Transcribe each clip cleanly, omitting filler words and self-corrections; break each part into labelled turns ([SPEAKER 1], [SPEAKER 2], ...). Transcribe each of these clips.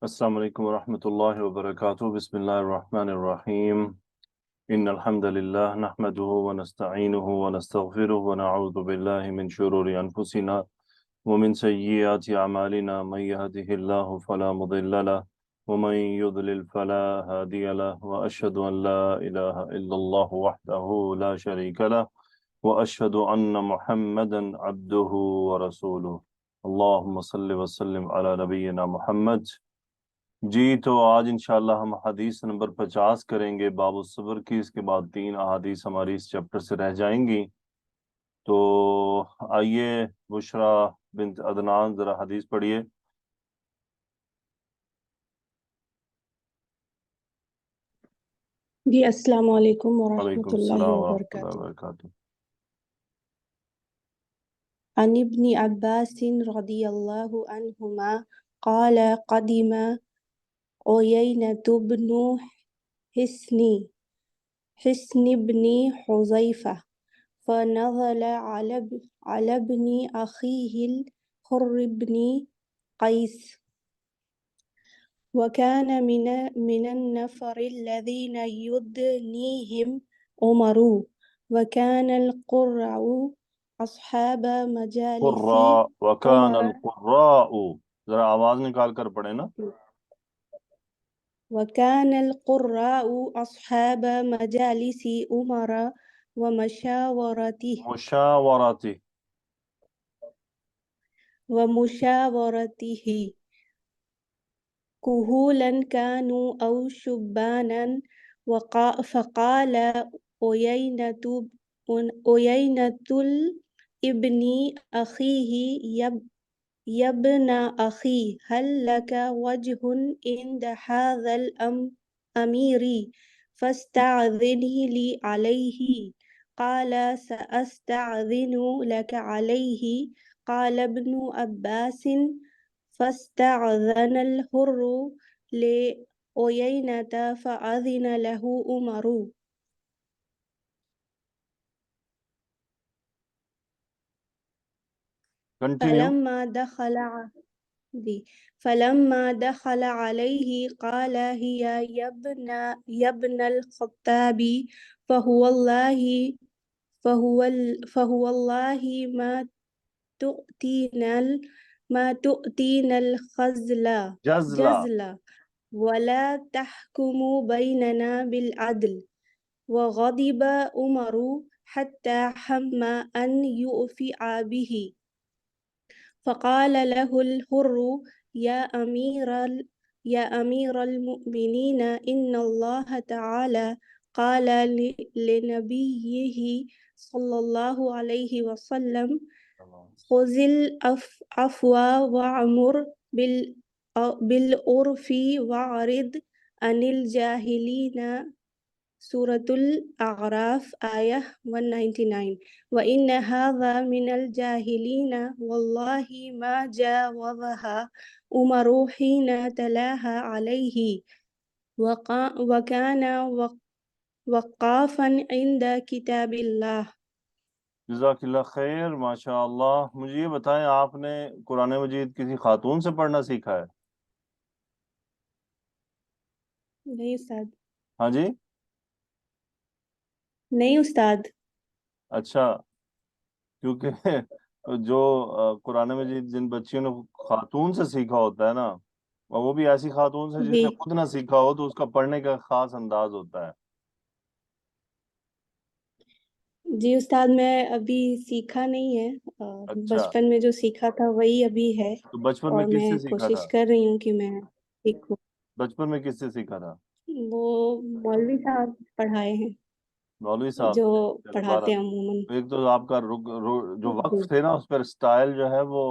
[SPEAKER 1] السلام علیکم ورحمۃ اللہ وبرکاتہ بسم اللہ الرحمن الرحیم ان الحمد للہ نحمده ونستعینه ونستغفره ونعوذ باللہ من شرور انفسنا ومن سیئات اعمالنا من يهده الله فلا مضل له ومن يضلل فلا هادي له واشهد ان لا اله الا الله وحده لا شريك له واشهد ان محمدا عبده ورسوله اللهم صل وسلم على نبینا محمد۔ جی تو آج انشاءاللہ ہم حدیث نمبر 50 کریں گے باب الصبر کی۔ اس کے بعد 3 احادیث ہماری اس چیپٹر سے رہ جائیں گی۔ تو آئیے بشرا بنت عدنان ذرا حدیث پڑھیے۔
[SPEAKER 2] جی السلام علیکم ورحمۃ
[SPEAKER 1] وعلیکم
[SPEAKER 2] اللہ
[SPEAKER 1] السلام ورحمۃ اللہ
[SPEAKER 2] وبرکاتہ۔
[SPEAKER 1] وبرکاتہ۔
[SPEAKER 2] عن ابن عباس رضی اللہ عنہما قال قدم عیینة بن حسن بن حذیفہ فنزل على ابن أخيه الحر بن قيس وكان من النفر الذين يدنيهم عمر وكان القراء أصحاب مجالس
[SPEAKER 1] قراء وكان
[SPEAKER 2] عمر
[SPEAKER 1] القراء، ذرا آواز نکال کر پڑھیں نا۔
[SPEAKER 2] وكان القراء أصحاب مجالس عمر ومشاورته كهولا كانوا أو شبانا فقال عيينة ابن أخيه يا ابن أخي هل لك وجه عند هذا الأمير فاستأذن لي عليه قال سأستأذن لك عليه قال ابن عباس فاستأذن الحر لعيينة فأذن له عمر فلما دخل عليه قال هي يا ابن الخطاب فهو الله ما تؤتينا الخزل جزل ولا تحكم بيننا بالعدل وغضب عمر حتى هم أن يؤفئ به فقال له الحر يا أمير المؤمنين إن الله تعالى قال لنبيه صلى الله عليه وسلم خذ العفو وأمر بالعرف وأعرض عن الجاهلين سورة الأعراف آية 199 وإن هذا من الجاهلين والله ما جاوزها عمر حين تلاها عليه وكان وقافا عند كتاب الله۔
[SPEAKER 1] جزاک اللہ خیر، ماشاء اللہ۔ مجھے یہ بتائیں، آپ نے قرآن مجید کسی خاتون سے پڑھنا سیکھا ہے؟
[SPEAKER 2] نہیں استاد۔
[SPEAKER 1] ہاں جی؟
[SPEAKER 2] نہیں استاد۔
[SPEAKER 1] اچھا، کیونکہ جو قرآن مجید جن بچیوں نے خاتون سے سیکھا ہوتا ہے نا، اور وہ بھی ایسی خاتون سے جس نے خود نہ سیکھا ہو، تو اس کا پڑھنے کا خاص انداز ہوتا ہے۔
[SPEAKER 2] جی استاد، میں ابھی سیکھا نہیں ہے، بچپن میں جو سیکھا تھا وہی ابھی ہے،
[SPEAKER 1] تو بچپن میں
[SPEAKER 2] اور
[SPEAKER 1] کس
[SPEAKER 2] میں
[SPEAKER 1] سے سیکھا
[SPEAKER 2] کوشش
[SPEAKER 1] تھا؟
[SPEAKER 2] کر رہی ہوں کہ میں سیکھوں۔
[SPEAKER 1] بچپن میں کس سے سیکھا تھا؟
[SPEAKER 2] وہ مولوی صاحب پڑھائے ہیں،
[SPEAKER 1] مولوی صاحب
[SPEAKER 2] جو پڑھاتے ہیں عموماً۔
[SPEAKER 1] ایک تو آپ کا جو وقف تھے نا، اس پر سٹائل جو ہے وہ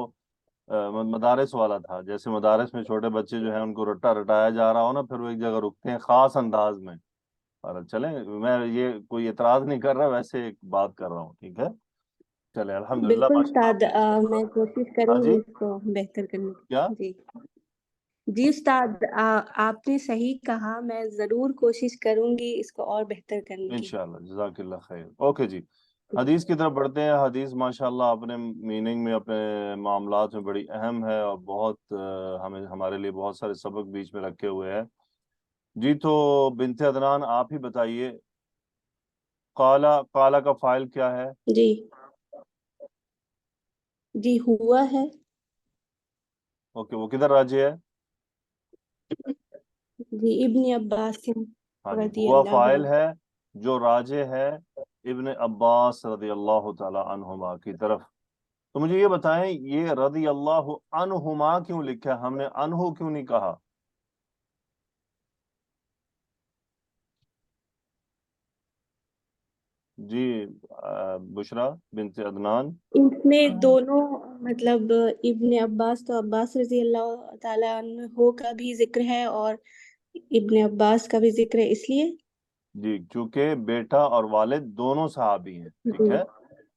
[SPEAKER 1] مدارس والا تھا۔ جیسے مدارس میں چھوٹے بچے جو ہیں ان کو رٹا رٹایا جا رہا ہو نا، پھر وہ ایک جگہ رکتے ہیں خاص انداز میں۔ اور چلیں، میں یہ کوئی اعتراض نہیں کر رہا، ویسے ایک بات کر رہا ہوں، ٹھیک ہے؟ چلیں الحمدللہ۔
[SPEAKER 2] بالکل استاد، میں کوشش کروں گی اس کو بہتر کرنے کی۔
[SPEAKER 1] کیا؟
[SPEAKER 2] جی استاد، آپ نے صحیح کہا، میں ضرور کوشش کروں گی اس کو اور بہتر کرنے کی۔
[SPEAKER 1] انشاءاللہ، جزاک اللہ خیر۔ اوکے جی، حدیث کی طرف بڑھتے ہیں. حدیث ماشاءاللہ اپنے میننگ میں، اپنے معاملات میں بڑی اہم ہے اور بہت ہمارے لیے بہت سارے سبق بیچ میں رکھے ہوئے ہیں. جی تو بنت عدنان آپ ہی بتائیے، قالا کا فاعل کیا ہے؟
[SPEAKER 2] جی جی ہوا ہے.
[SPEAKER 1] اوکے، وہ کدھر راجع ہے؟
[SPEAKER 2] جی ابن عباس
[SPEAKER 1] ہاں جی،
[SPEAKER 2] رضی
[SPEAKER 1] ہوا
[SPEAKER 2] اللہ
[SPEAKER 1] فاعل ہے جو راجع ہے ابن عباس رضی اللہ تعالی عنہما کی طرف. تو مجھے یہ بتائیں، یہ رضی اللہ عنہما کیوں لکھا ہے؟ ہم نے عنہ کیوں نہیں کہا؟ جی بشرا بنت عدنان.
[SPEAKER 2] اس میں دونوں مطلب ابن عباس تو عباس رضی اللہ تعالیٰ عنہ کا بھی ذکر ہے اور ابن عباس کا بھی ذکر ہے، اس لیے.
[SPEAKER 1] جی چونکہ بیٹا اور والد دونوں صحابی ہیں، ٹھیک ہے،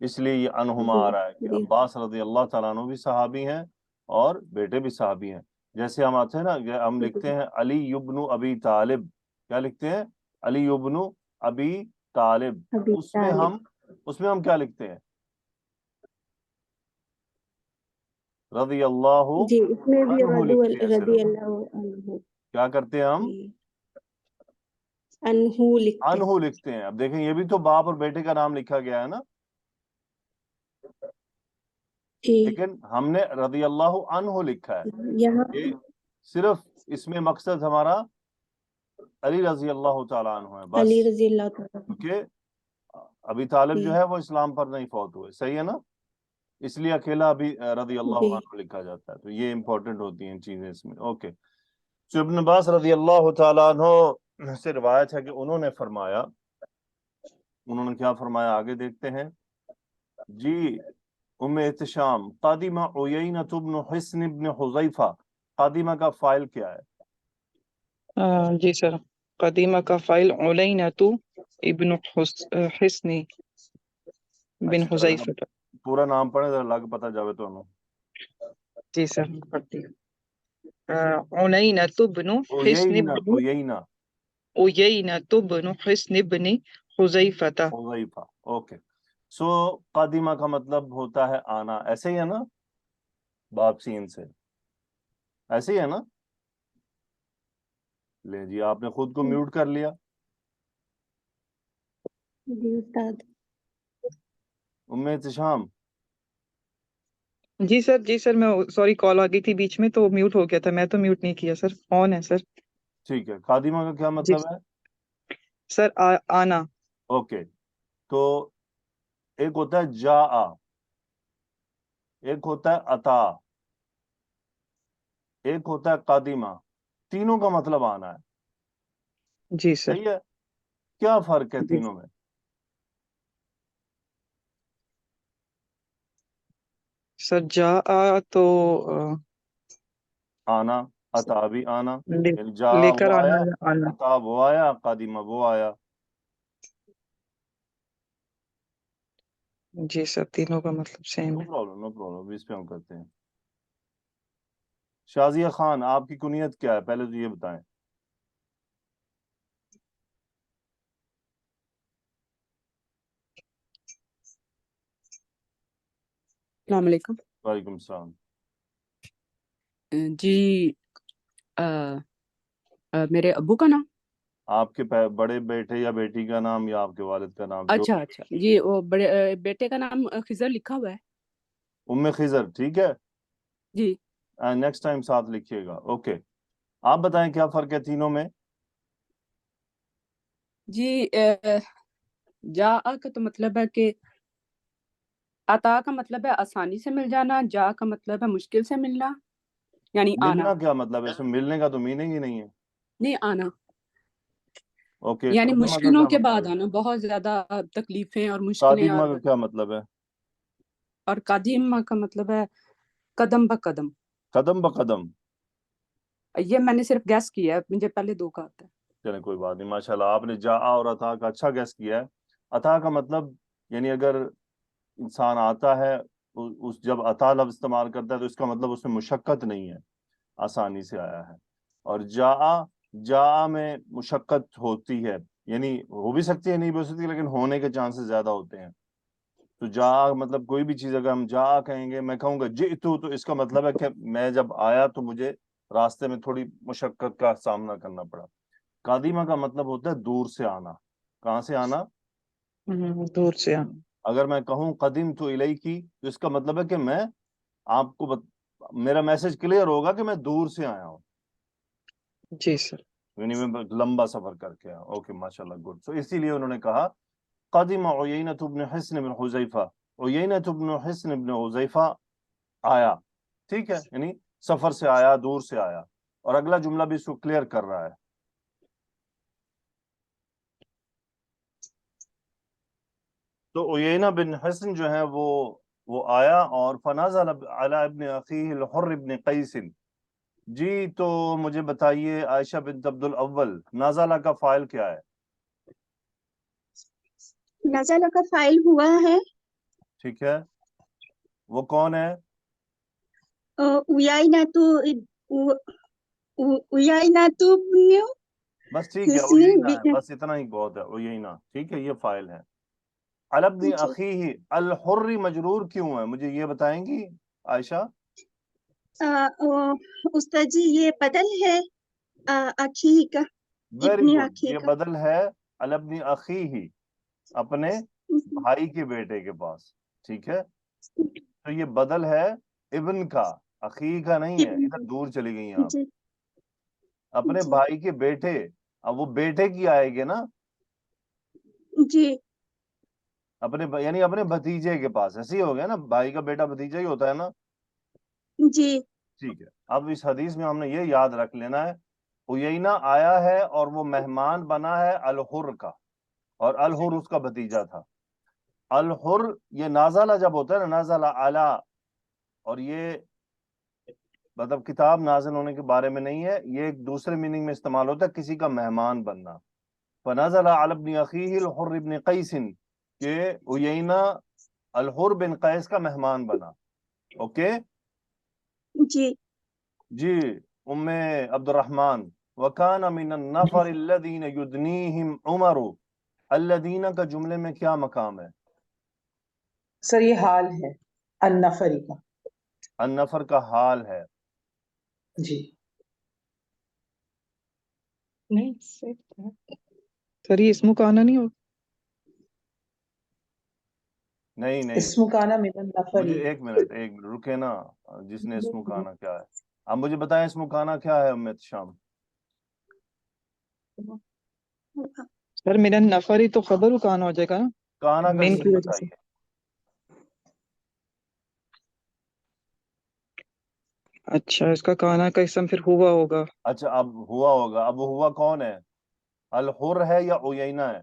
[SPEAKER 1] اس لیے یہ عنہما
[SPEAKER 2] جی
[SPEAKER 1] آ رہا ہے کہ
[SPEAKER 2] جی
[SPEAKER 1] عباس رضی اللہ تعالیٰ عنہ بھی صحابی ہیں اور بیٹے بھی صحابی ہیں. جیسے ہم آتے ہیں نا کہ ہم لکھتے ہیں علی ابن ابی طالب. کیا لکھتے ہیں؟ علی ابن ابی طالب.
[SPEAKER 2] ابی
[SPEAKER 1] اس
[SPEAKER 2] طالب.
[SPEAKER 1] میں ہم کیا لکھتے ہیں؟ رضی اللہ
[SPEAKER 2] جی اس میں بھی
[SPEAKER 1] عنہ لکھتے ہیں
[SPEAKER 2] رضی
[SPEAKER 1] صرف.
[SPEAKER 2] اللہ عنہ.
[SPEAKER 1] کیا کرتے ہیں ہم؟
[SPEAKER 2] جی عنہ لکھتے ہیں.
[SPEAKER 1] عنہ لکھتے ہیں. اب دیکھیں یہ بھی تو باپ اور بیٹے کا نام لکھا گیا ہے نا،
[SPEAKER 2] جی
[SPEAKER 1] لیکن ہم نے رضی اللہ عنہ لکھا ہے.
[SPEAKER 2] یہاں
[SPEAKER 1] یہ صرف اس میں مقصد ہمارا علی رضی اللہ تعالیٰ عنہ ہے بس،
[SPEAKER 2] علی رضی اللہ تعالیٰ عنہ.
[SPEAKER 1] کیونکہ ابی طالب جو
[SPEAKER 2] جی
[SPEAKER 1] ہے وہ اسلام پر نہیں فوت ہوئے، صحیح ہے نا، اس لیے اکیلا ابھی رضی اللہ
[SPEAKER 2] جی
[SPEAKER 1] عنہ لکھا جاتا ہے. تو یہ امپورٹنٹ ہوتی ہیں چیزیں اس میں. اوکے، تو ابن عباس رضی اللہ تعالیٰ عنہ سے روایت ہے کہ انہوں نے فرمایا، انہوں نے کیا فرمایا آگے دیکھتے ہیں. جی ام احتشام، قادمہ عیینہ بن حصن بن حذیفہ، قادمہ کا فاعل کیا ہے؟
[SPEAKER 3] جی سر، قدیمہ کا فائل علینۃ ابن حسن بن
[SPEAKER 1] اچھا ذرا
[SPEAKER 3] حذیفہ.
[SPEAKER 1] پورا نام پڑھیں ذرا لگ پتہ جاوے تو انہوں.
[SPEAKER 3] جی سر پڑھتی ہوں. علینۃ بن حسن
[SPEAKER 1] عیینہ
[SPEAKER 3] بن
[SPEAKER 1] عیینہ
[SPEAKER 3] عیینۃ بن حسن بن حذیفہ.
[SPEAKER 1] حذیفہ. اوکے، سو قادمہ کا مطلب ہوتا ہے آنا، ایسے ہی ہے نا، باب سین سے ایسے ہی ہے نا. لے جی آپ نے خود کو میوٹ کر لیا.
[SPEAKER 2] جی استاد.
[SPEAKER 1] ام احتشام،
[SPEAKER 3] جی سر میں سوری کال آ گئی تھی بیچ میں تو میوٹ ہو گیا تھا. میں تو میوٹ نہیں کیا سر، آن ہے سر.
[SPEAKER 1] ٹھیک ہے، قادمہ کا کیا
[SPEAKER 3] جی
[SPEAKER 1] مطلب ہے؟
[SPEAKER 3] سر آنا.
[SPEAKER 1] اوکے، تو ایک ہوتا ہے جا، ایک ہوتا ہے عطا، ایک ہوتا ہے قادمہ. تینوں کا مطلب آنا ہے،
[SPEAKER 3] جی سر.
[SPEAKER 1] صحیح ہے. کیا فرق ہے
[SPEAKER 3] جی
[SPEAKER 1] تینوں میں؟
[SPEAKER 3] سر جا تو
[SPEAKER 1] آنا، عطا بھی آنا،
[SPEAKER 3] لے
[SPEAKER 1] یعنی جا
[SPEAKER 3] لے کر
[SPEAKER 1] وہ
[SPEAKER 3] آنا
[SPEAKER 1] آیا،
[SPEAKER 3] یا آنا.
[SPEAKER 1] عطا وہ آیا، قادمہ وہ آیا.
[SPEAKER 3] جی سر تینوں کا مطلب سیم
[SPEAKER 1] نو
[SPEAKER 3] ہے.
[SPEAKER 1] پرابلم نو پرابلم، اس پہ ہم کرتے ہیں. شازیہ خان آپ کی کنیت کیا ہے پہلے تو یہ بتائیں.
[SPEAKER 4] السلام علیکم.
[SPEAKER 1] وعلیکم السلام.
[SPEAKER 4] جی میرے ابو کا نام.
[SPEAKER 1] آپ کے بڑے بیٹے یا بیٹی کا نام یا آپ کے والد کا نام جو.
[SPEAKER 4] اچھا جی وہ بڑے بیٹے کا نام خضر لکھا ہوا ہے.
[SPEAKER 1] ام خضر، ٹھیک ہے،
[SPEAKER 4] جی
[SPEAKER 1] نیکسٹ ٹائم ساتھ لکھیے گا. اوکے، آپ بتائیں کیا فرق ہے تینوں میں؟
[SPEAKER 4] جی جا کا تو مطلب ہے کہ عطا کا مطلب ہے آسانی سے مل جانا، جا کا مطلب ہے مشکل سے ملنا، یعنی آنا.
[SPEAKER 1] ملنا کیا مطلب ہے؟ اس میں ملنے کا تو میننگ ہی نہیں ہے.
[SPEAKER 4] نہیں آنا
[SPEAKER 1] اوکے،
[SPEAKER 4] یعنی
[SPEAKER 1] قادمہ کا
[SPEAKER 4] مشکلوں
[SPEAKER 1] کیا
[SPEAKER 4] کے
[SPEAKER 1] مطلب
[SPEAKER 4] بعد
[SPEAKER 1] ہے؟
[SPEAKER 4] آنا، بہت زیادہ تکلیفیں اور مشکلیں
[SPEAKER 1] قادمہ کا کیا مطلب ہے؟
[SPEAKER 4] اور قادمہ کا مطلب ہے قدم بہ قدم.
[SPEAKER 1] قدم بقدم.
[SPEAKER 4] یہ میں نے صرف گیس کیا ہے، مجھے پہلے دو کا آتا ہے.
[SPEAKER 1] چلیں کوئی بات نہیں، ماشاءاللہ آپ نے جا اور عطا کا اچھا گیس کیا ہے. عطا کا مطلب یعنی اگر انسان آتا ہے جب عطا لفظ استعمال کرتا ہے تو اس کا مطلب اس میں مشقت نہیں ہے، آسانی سے آیا ہے. اور جا میں مشقت ہوتی ہے، یعنی ہو بھی سکتی ہے نہیں بھی ہو سکتی، لیکن ہونے کے چانسز زیادہ ہوتے ہیں. تو جا مطلب کوئی بھی چیز اگر ہم جا کہیں گے، میں کہوں گا جئتو، تو اس کا مطلب ہے کہ میں جب آیا تو مجھے راستے میں تھوڑی مشقت کا سامنا کرنا پڑا۔ قادیمہ کا مطلب ہوتا ہے دور سے آنا۔ کہاں سے آنا؟
[SPEAKER 3] دور سے آنا۔
[SPEAKER 1] اگر میں کہوں قدمت الیکی تو اس کا مطلب ہے کہ میں آپ کو میرا میسج کلیئر ہوگا کہ میں دور سے آیا ہوں،
[SPEAKER 3] جی سر۔
[SPEAKER 1] یعنی میں لمبا سفر کر کے آیا۔ اوکے ماشاءاللہ، گڈ۔ سو اسی لیے انہوں نے کہا قدم عیینۃ بن حصن بن حذیفہ، عیینۃ بن حصن بن حذیفہ آیا، ٹھیک ہے، یعنی سفر سے آیا، دور سے آیا۔ اور اگلا جملہ بھی اس کو کلیئر کر رہا ہے۔ تو عیینہ بن حصن جو ہے وہ آیا اور فنزل علی ابن اخیہ الحر ابن قیس۔ جی تو مجھے بتائیے عائشہ بنت عبد الاول، نازلہ کا فاعل کیا ہے؟
[SPEAKER 2] نزل کا فاعل ہوا ہے
[SPEAKER 1] ٹھیک ہے، وہ کون ہے؟
[SPEAKER 2] اُیَینَةُ بن
[SPEAKER 1] بس ٹھیک ہے،
[SPEAKER 2] حصن
[SPEAKER 1] عیینہ ہے،
[SPEAKER 2] بن
[SPEAKER 1] بس اتنا ہی بہت ہے، عیینہ، ٹھیک ہے، یہ فاعل ہے۔ علی ابن
[SPEAKER 2] جی
[SPEAKER 1] اخیہ الحر مجرور کیوں ہے، مجھے یہ بتائیں گی عائشہ؟
[SPEAKER 2] استاد جی یہ بدل ہے اخی کا،
[SPEAKER 1] ویری
[SPEAKER 2] ابن
[SPEAKER 1] گڈ،
[SPEAKER 2] اخی
[SPEAKER 1] یہ
[SPEAKER 2] کا۔
[SPEAKER 1] بدل ہے علی ابن اخیہ، اپنے بھائی کے بیٹے کے پاس، ٹھیک ہے، تو یہ بدل ہے ابن کا، اخی کا نہیں ہے،
[SPEAKER 2] ابن
[SPEAKER 1] ادھر دور چلی گئی آپ،
[SPEAKER 2] جی
[SPEAKER 1] اپنے
[SPEAKER 2] جی
[SPEAKER 1] بھائی کے بیٹے۔ اب وہ بیٹے کی آئے گی نا،
[SPEAKER 2] جی
[SPEAKER 1] یعنی اپنے بھتیجے کے پاس، ایسے ہی ہو گیا نا، بھائی کا بیٹا بھتیجا ہی ہوتا ہے نا،
[SPEAKER 2] جی
[SPEAKER 1] ٹھیک ہے۔ اب اس حدیث میں ہم نے یہ یاد رکھ لینا ہے، عیینہ آیا ہے اور وہ مہمان بنا ہے الحر کا، اور الحر اس کا بھتیجا تھا۔ الحر یہ نازلہ جب ہوتا ہے نا، نازلہ علی، اور یہ مطلب کتاب نازل ہونے کے بارے میں نہیں ہے، یہ ایک دوسرے میننگ میں استعمال ہوتا ہے، کسی کا مہمان بننا۔ فنزل علی ابن اخیہ الحر ابن قیس، کہ عیینہ الحر بن قیس کا مہمان بنا۔ اوکے
[SPEAKER 2] جی
[SPEAKER 1] جی ام عبد الرحمن، وکان من النفر الذین یدنیہم عمر، الذین کا جملے میں کیا مقام ہے؟
[SPEAKER 5] سر یہ حال ہے النفری کا۔
[SPEAKER 1] النفر کا حال ہے۔
[SPEAKER 5] جی
[SPEAKER 3] نہیں سر یہ اسم کانا نہیں ہو؟
[SPEAKER 1] نہیں نہیں،
[SPEAKER 5] اسم کانا من
[SPEAKER 1] مجھے
[SPEAKER 5] النفری۔
[SPEAKER 1] ایک منٹ رکے نا، جس نے اسم کانا کیا ہے، اب مجھے بتائیں اسم کانا کیا ہے امت شام؟
[SPEAKER 3] سر میرا نفر ہی تو خبر کانا ہو جائے گا نا،
[SPEAKER 1] کانا کا
[SPEAKER 3] مین
[SPEAKER 1] اسم
[SPEAKER 3] کی وجہ سے۔
[SPEAKER 1] بتائیے۔
[SPEAKER 3] اچھا اس کا کانا کا اسم پھر ہوا ہوگا۔
[SPEAKER 1] اچھا اب ہوا ہوگا، اب ہوا کون ہے؟ الحر ہے یا عیینہ ہے؟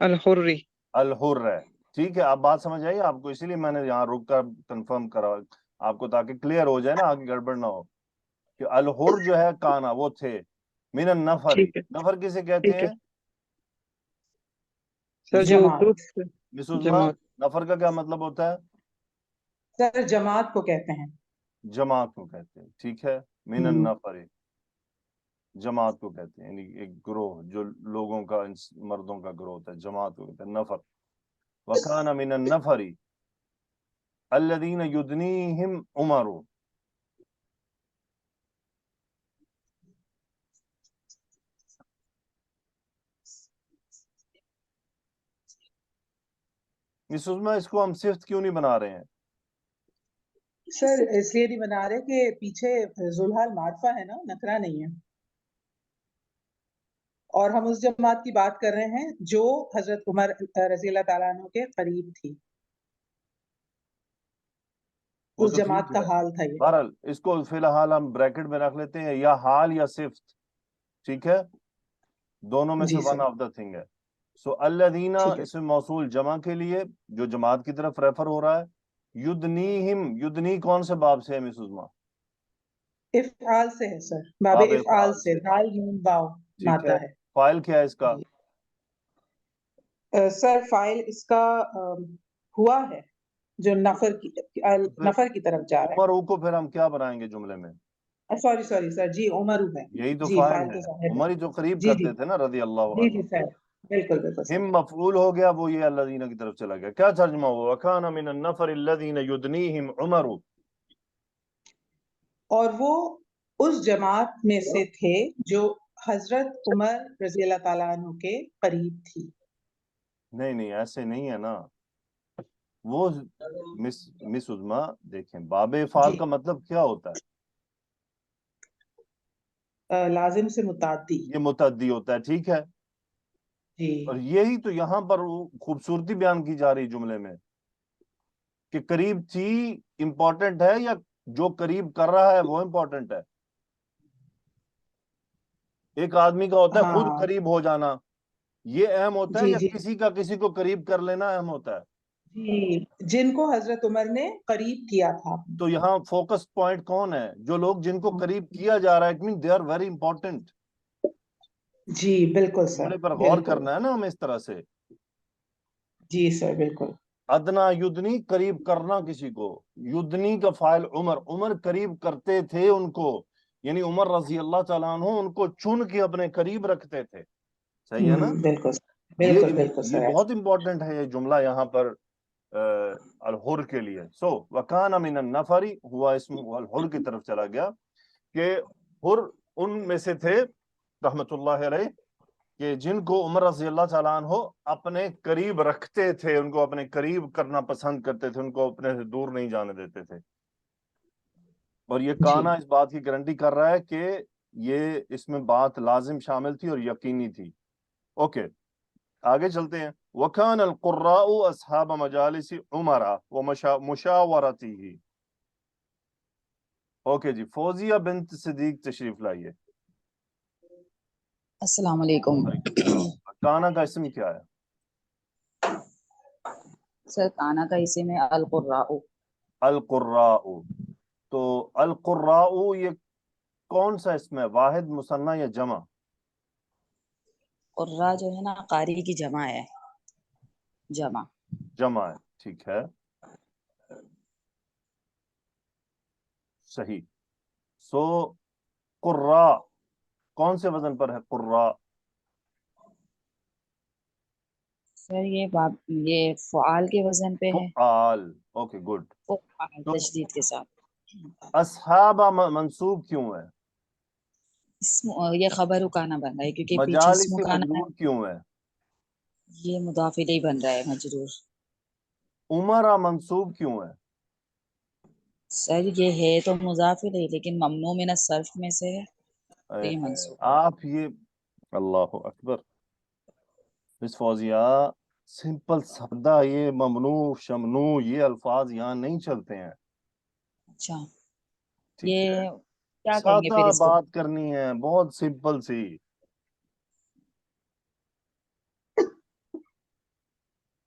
[SPEAKER 3] الحری۔
[SPEAKER 1] الحر ہے، ٹھیک ہے۔ اب بات سمجھ آئی آپ کو، اسی لیے میں نے یہاں رک کر کنفرم کرا آپ کو، تاکہ کلیئر ہو جائے نا، آگے گڑبڑ نہ ہو، کہ الحر جو ہے کانا وہ تھے، من النفری،
[SPEAKER 3] ٹھیک ہے
[SPEAKER 1] نفر کسے کہتے
[SPEAKER 3] ٹھیک ہے
[SPEAKER 1] ہیں؟
[SPEAKER 3] سر جو
[SPEAKER 5] جماعت۔
[SPEAKER 3] گروپ
[SPEAKER 1] مس عظمیٰ،
[SPEAKER 3] جماعت۔
[SPEAKER 1] نفر کا کیا مطلب ہوتا ہے؟
[SPEAKER 5] سر جماعت کو کہتے ہیں۔
[SPEAKER 1] جماعت کو کہتے ہیں، ٹھیک ہے، من النفری، جماعت کو کہتے ہیں، یعنی ایک گروہ جو لوگوں کا، مردوں کا گروہ ہوتا ہے، جماعت کو کہتے ہیں نفر۔ وَكَانَ مِنَ النَّفَرِ الَّذِينَ يُدْنِيهِمْ عُمَرُ۔ مس عظمیٰ اس کو ہم صفت کیوں نہیں بنا رہے ہیں؟
[SPEAKER 5] سر اس لیے نہیں بنا رہے کہ پیچھے ذوالحال معرفہ ہے نا، نکرہ نہیں ہے، اور ہم اس جماعت کی بات کر رہے ہیں جو حضرت عمر رضی اللہ تعالیٰ عنہ کے قریب تھی،
[SPEAKER 1] وہ
[SPEAKER 5] اس
[SPEAKER 1] تو
[SPEAKER 5] جماعت
[SPEAKER 1] ٹھیک
[SPEAKER 5] کا
[SPEAKER 1] ہے،
[SPEAKER 5] حال تھا یہ۔
[SPEAKER 1] بہرحال اس کو فی الحال ہم بریکٹ میں رکھ لیتے ہیں، یا حال یا صفت، ٹھیک ہے، دونوں میں سے
[SPEAKER 5] جی
[SPEAKER 1] one
[SPEAKER 5] sir
[SPEAKER 1] of the thing ہے۔ سو الذین
[SPEAKER 5] ٹھیک ہے۔
[SPEAKER 1] اس میں موصول جمع کے لیے جو جماعت کی طرف ریفر ہو رہا ہے، یدنیہم، یدنی کون سے باب سے ہے مس عظمیٰ؟
[SPEAKER 5] افعال سے ہے سر، باب
[SPEAKER 1] باب
[SPEAKER 5] افعال
[SPEAKER 1] افعال
[SPEAKER 5] سے،
[SPEAKER 1] سے،
[SPEAKER 5] دال نون واو
[SPEAKER 1] ٹھیک ہے۔
[SPEAKER 5] مادہ ہے۔
[SPEAKER 1] فائل کیا ہے اس کا؟
[SPEAKER 5] جی سر فائل اس کا ہوا ہے جو نفر کی طرف جا رہا
[SPEAKER 1] عمر کو پھر ہم کیا بنائیں گے جملے میں؟
[SPEAKER 5] ہے۔ سوری سر، جی عمر ہے،
[SPEAKER 1] یہی تو
[SPEAKER 5] جی
[SPEAKER 1] فاعل
[SPEAKER 5] فائل
[SPEAKER 1] ہے،
[SPEAKER 5] تو ظاہر ہے۔
[SPEAKER 1] عمر ہی تو قریب
[SPEAKER 5] جی
[SPEAKER 1] کرتے تھے نا رضی اللہ
[SPEAKER 5] جی
[SPEAKER 1] عنہ۔
[SPEAKER 5] سر بالکل بالکل
[SPEAKER 1] ہم
[SPEAKER 5] سر.
[SPEAKER 1] مفعول ہو گیا، وہ یہ الذین کی طرف چلا گیا. کیا ترجمہ ہوا؟ وَكَانَ مِنَ النَّفَرِ الَّذِينَ يُدْنِيهِمْ عُمَرُ.
[SPEAKER 5] اور وہ اس جماعت میں سے تھے جو حضرت عمر رضی اللہ تعالیٰ عنہ کے قریب تھی.
[SPEAKER 1] نہیں ایسے نہیں ہے نا. وہ مس عظما دیکھیں، باب فعال
[SPEAKER 5] جی
[SPEAKER 1] کا مطلب کیا ہوتا ہے؟
[SPEAKER 5] لازم سے متعدی.
[SPEAKER 1] یہ متعدی ہوتا ہے، ٹھیک ہے.
[SPEAKER 5] جی
[SPEAKER 1] اور یہی تو یہاں پر خوبصورتی بیان کی جا رہی جملے میں کہ قریب تھی امپورٹنٹ ہے یا جو قریب کر رہا ہے وہ امپورٹنٹ ہے؟ ایک آدمی کا ہوتا ہے خود
[SPEAKER 5] ہاں
[SPEAKER 1] قریب ہو جانا، یہ اہم ہوتا ہے،
[SPEAKER 5] جی
[SPEAKER 1] یا
[SPEAKER 5] جی
[SPEAKER 1] کسی کا کسی کو قریب کر لینا اہم ہوتا ہے؟
[SPEAKER 5] جی جن کو حضرت عمر نے قریب کیا تھا.
[SPEAKER 1] تو یہاں فوکس پوائنٹ کون ہے؟ جو لوگ جن کو قریب کیا جا رہا ہے، it mean they are very important.
[SPEAKER 5] جی بالکل سر
[SPEAKER 1] جملے پر غور
[SPEAKER 5] بالکل.
[SPEAKER 1] کرنا ہے نا ہم اس طرح سے.
[SPEAKER 5] جی سر بالکل.
[SPEAKER 1] ادنا یدنی، قریب کرنا کسی کو. یدنی کا فاعل عمر، عمر قریب کرتے تھے ان کو، یعنی عمر رضی اللہ تعالیٰ عنہ ان کو چن کے اپنے قریب رکھتے تھے. صحیح ہے نا؟
[SPEAKER 5] بالکل
[SPEAKER 1] یہ
[SPEAKER 5] بالکل بالکل
[SPEAKER 1] یہ
[SPEAKER 5] سر.
[SPEAKER 1] بہت امپورٹنٹ ہے یہ جملہ یہاں پر الحر کے لیے. سو وکان من النفری ہوا اسم الحر کی طرف چلا گیا کہ حر ان میں سے تھے رحمت اللہ علیہ کہ جن کو عمر رضی اللہ تعالیٰ عنہ اپنے قریب رکھتے تھے، ان کو اپنے قریب کرنا پسند کرتے تھے، ان کو اپنے سے دور نہیں جانے دیتے تھے. اور یہ
[SPEAKER 5] جی
[SPEAKER 1] کانا اس بات کی گارنٹی کر رہا ہے کہ یہ اس میں بات لازم شامل تھی اور یقینی تھی. اوکے آگے چلتے ہیں. وَكَانَ الْقُرَّاءُ أَصْحَابَ مَجَالِسِ عُمَرَ وَمُشَاوَرَتِهِ. اوکے جی، فوزیہ بنت صدیق تشریف لائیے.
[SPEAKER 6] السلام علیکم.
[SPEAKER 1] کانا کا اسم کیا ہے؟
[SPEAKER 6] سر کانا کا اسم ہے القراء.
[SPEAKER 1] القراء. تو القراء یہ کون سا اسم ہے؟ واحد، مثنیٰ یا جمع؟
[SPEAKER 6] قراء جو ہے نا قاری کی جمع ہے، جمع.
[SPEAKER 1] جمع ہے، ٹھیک ہے صحیح. سو قراء کون سے وزن پر ہے؟ قراء
[SPEAKER 6] سر یہ فعال کے وزن پہ ہے.
[SPEAKER 1] فعال. Okay good.
[SPEAKER 6] فعال
[SPEAKER 1] تو
[SPEAKER 6] تشدید کے ساتھ.
[SPEAKER 1] اصحاب منصوب کیوں ہے؟
[SPEAKER 6] اسم یہ خبر کانا بن رہا ہے کیونکہ پیچھے اسم
[SPEAKER 1] مجالسی
[SPEAKER 6] کانا ہے،
[SPEAKER 1] مجرور کیوں ہے؟
[SPEAKER 6] یہ مضاف الیہ بن رہا ہے مجرور.
[SPEAKER 1] عمرہ منصوب کیوں ہے؟
[SPEAKER 6] سر یہ ہے تو مضاف الیہ لیکن ممنوع من الصرف میں سے ہے تو یہ منصوب.
[SPEAKER 1] آپ یہ اللہ اکبر مس فوزیہ، سمپل سادہ یہ ممنوع شمنوع یہ الفاظ یہاں نہیں چلتے ہیں.
[SPEAKER 6] اچھا
[SPEAKER 1] ٹھیک ہے،
[SPEAKER 6] یہ کیا کہیں گے
[SPEAKER 1] سادہ
[SPEAKER 6] پھر اس کو؟
[SPEAKER 1] بات کرنی ہے، بہت سمپل سی.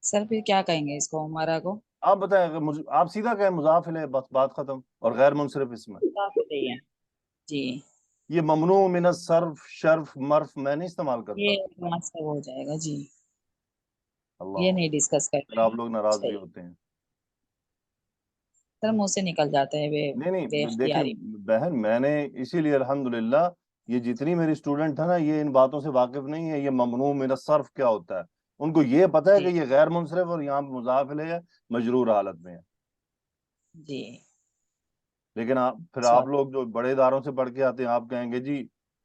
[SPEAKER 6] سر پھر کیا کہیں گے اس کو عمرہ کو؟
[SPEAKER 1] آپ بتائیں، آپ سیدھا کہیں مضاف الیہ، بس بات ختم. اور غیر منصرف اس میں
[SPEAKER 6] مضاف الیہ ہے جی.
[SPEAKER 1] یہ ممنوع من الصرف شرف مرف میں نہیں استعمال کرتا.
[SPEAKER 6] یہ مناسب ہو جائے گا جی،
[SPEAKER 1] اللہ
[SPEAKER 6] یہ نہیں ڈسکس
[SPEAKER 1] پھر
[SPEAKER 6] کرتے
[SPEAKER 1] آپ
[SPEAKER 6] ہیں.
[SPEAKER 1] لوگ ناراض بھی
[SPEAKER 6] صحیح
[SPEAKER 1] ہوتے ہیں.
[SPEAKER 6] سر منہ سے نکل جاتے ہیں بے
[SPEAKER 1] نہیں دیکھیں
[SPEAKER 6] اختیاری.
[SPEAKER 1] بہن، میں نے اسی لیے الحمدللہ یہ جتنی میری اسٹوڈنٹ ہے نا یہ ان باتوں سے واقف نہیں ہے. یہ ممنوع من الصرف کیا ہوتا ہے ان کو یہ پتہ ہے
[SPEAKER 6] جی
[SPEAKER 1] کہ یہ غیر منصرف اور یہاں مضاف الیہ ہے، مجرور حالت میں ہے.
[SPEAKER 6] جی
[SPEAKER 1] لیکن پھر
[SPEAKER 6] سو
[SPEAKER 1] آپ لوگ جو بڑے اداروں سے پڑھ کے آتے ہیں آپ کہیں گے جی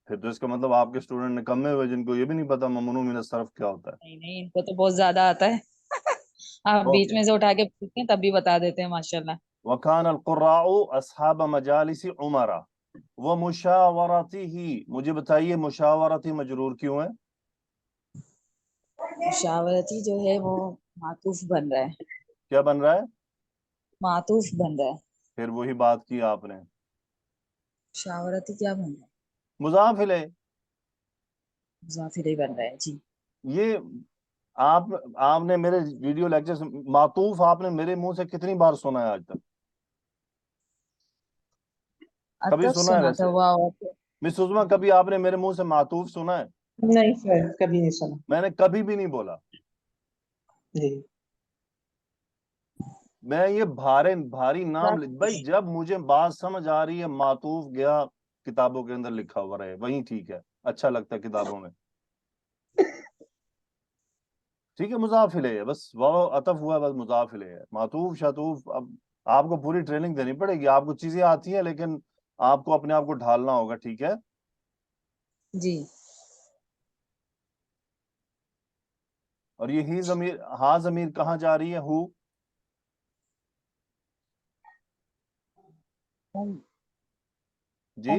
[SPEAKER 1] پھر تو اس کا مطلب آپ کے اسٹوڈنٹ نکمے ہوئے جن کو یہ بھی نہیں پتا ممنوع من الصرف کیا ہوتا ہے.
[SPEAKER 6] نہیں ان کو تو بہت زیادہ آتا ہے. آپ بیچ
[SPEAKER 1] اوکے.
[SPEAKER 6] میں سے اٹھا کے پوچھتے ہیں تب بھی بتا دیتے ہیں ماشاءاللہ.
[SPEAKER 1] وَكَانَ الْقُرَّاءُ أَصْحَابَ مَجَالِسِ عُمَرَ وَمُشَاوَرَتِهِ. مجھے بتائیے مشاورتی مجرور کیوں ہے؟
[SPEAKER 6] مشاورتی جو ہے وہ معطوف بن رہا ہے.
[SPEAKER 1] کیا بن رہا ہے؟
[SPEAKER 6] معطوف بن رہا ہے.
[SPEAKER 1] پھر وہی بات کی آپ نے،
[SPEAKER 6] مشاورتی کیا بن رہا ہے؟
[SPEAKER 1] مضاف الیہ.
[SPEAKER 6] مضاف الیہ بن رہا ہے جی.
[SPEAKER 1] یہ آپ نے میرے ویڈیو لیکچر سے معطوف آپ نے میرے منہ سے کتنی بار سنا ہے آج تک؟ کبھی
[SPEAKER 6] عطف
[SPEAKER 1] سنا ہے
[SPEAKER 6] سنا تھا
[SPEAKER 1] ویسے؟
[SPEAKER 6] وہ.
[SPEAKER 1] مس عظما کبھی آپ نے میرے منہ سے معطوف سنا ہے؟
[SPEAKER 5] نہیں سر کبھی نہیں سنا.
[SPEAKER 1] میں نے کبھی بھی نہیں بولا.
[SPEAKER 5] جی
[SPEAKER 1] میں یہ بھاری نام بھائی جب مجھے بات سمجھ آ رہی ہے معطوف گیا کتابوں کے اندر لکھا ہوا رہے وہیں ٹھیک ہے، اچھا لگتا ہے کتابوں میں. ٹھیک ہے، مضاف الیہ ہے، بس واو عطف ہوا ہے، بس مضاف الیہ ہے، معطوف شطوف اب آپ کو پوری ٹریننگ دینی پڑے گی، آپ کو چیزیں آتی ہیں لیکن آپ کو اپنے آپ کو ڈھالنا ہوگا، ٹھیک ہے؟
[SPEAKER 6] جی
[SPEAKER 1] اور یہ ہی ضمیر، ہاں ضمیر کہاں جا رہی ہے؟ ہو جی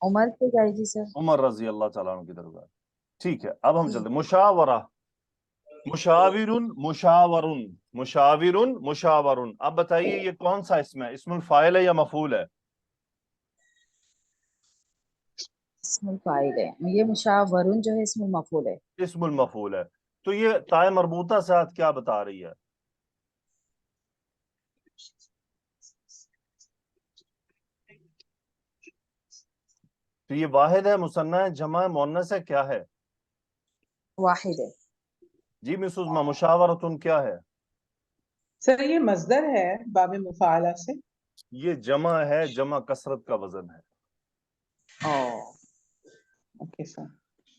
[SPEAKER 6] عمر پہ جائے گی سر.
[SPEAKER 1] عمر رضی اللہ تعالیٰ عنہ کی طرف ہے، ٹھیک ہے؟ اب ہم چلتے ہیں مشاورہ، مشاورن مشاورن مشاورن مشاورن، اب بتائیے یہ کون سا اسم ہے؟ اسم الفاعل ہے یا مفعول ہے؟
[SPEAKER 6] اسم الفاعل ہے. یہ مشاورن جو ہے اسم المفعول ہے.
[SPEAKER 1] اسم المفعول ہے. تو یہ تائے مربوطہ ساتھ کیا بتا رہی ہے؟ تو یہ واحد ہے، مثنیٰ ہے، جمع ہے، مؤنث ہے، کیا ہے؟
[SPEAKER 6] واحد ہے.
[SPEAKER 1] جی مس عظمیٰ، مشاورتن کیا ہے؟
[SPEAKER 5] سر یہ مصدر ہے باب مفاعلہ سے.
[SPEAKER 1] یہ جمع ہے، جمع کثرت کا وزن ہے،
[SPEAKER 5] اوکے سر.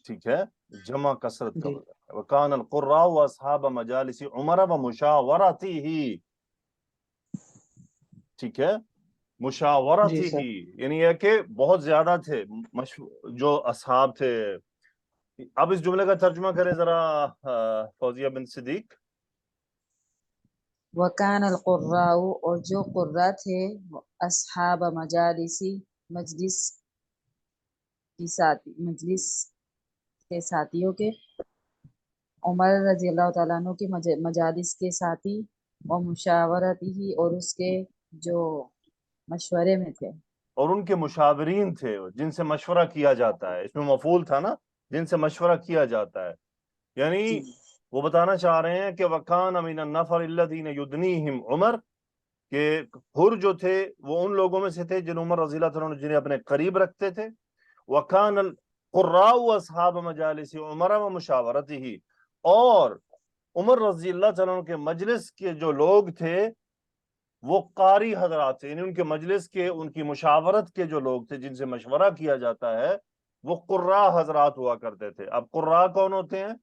[SPEAKER 1] ٹھیک ہے؟ جمع کثرت کا
[SPEAKER 5] جی
[SPEAKER 1] وزن ہے. وَكَانَ الْقُرَّاءُ وَأَصْحَابَ مَجَالِسِ عُمَرَ وَمُشَاوَرَتِهِ، ٹھیک ہے؟
[SPEAKER 5] جی
[SPEAKER 1] مشاورتِهِ
[SPEAKER 5] سر.
[SPEAKER 1] یعنی یہ کہ بہت زیادہ تھے جو اصحاب تھے. اب اس جملے کا ترجمہ کریں ذرا فوزیہ بن صدیق.
[SPEAKER 6] وکان القراء اور جو قرہ تھے اصحاب مجلس کے ساتھیوں کے، عمر رضی اللہ تعالیٰ عنہ کی مجالس کے ساتھی، اور مشاورتی اور اس کے جو مشورے میں تھے،
[SPEAKER 1] اور ان کے مشاورین تھے جن سے مشورہ کیا جاتا ہے، اس میں مفعول تھا نا، جن سے مشورہ کیا جاتا ہے. یعنی
[SPEAKER 6] جی
[SPEAKER 1] وہ بتانا چاہ رہے ہیں کہ وَكَانَ مِنَ النَّفَرِ الَّذِينَ يُدْنِيهِمْ عمر، کہ حر جو تھے وہ ان لوگوں میں سے تھے جن عمر رضی اللہ عنہ جنہیں اپنے قریب رکھتے تھے. وَكَانَ الْقُرَّاءُ وَأَصْحَابَ مَجَالِسِ عُمَرَ وَمُشَاوَرَتِهِ، اور عمر رضی اللہ عنہ کے مجلس کے جو لوگ تھے وہ قاری حضرات تھے، یعنی ان کے مجلس کے، ان کی مشاورت کے جو لوگ تھے جن سے مشورہ کیا جاتا ہے وہ قراء حضرات ہوا کرتے تھے. اب قراء کون ہوتے ہیں؟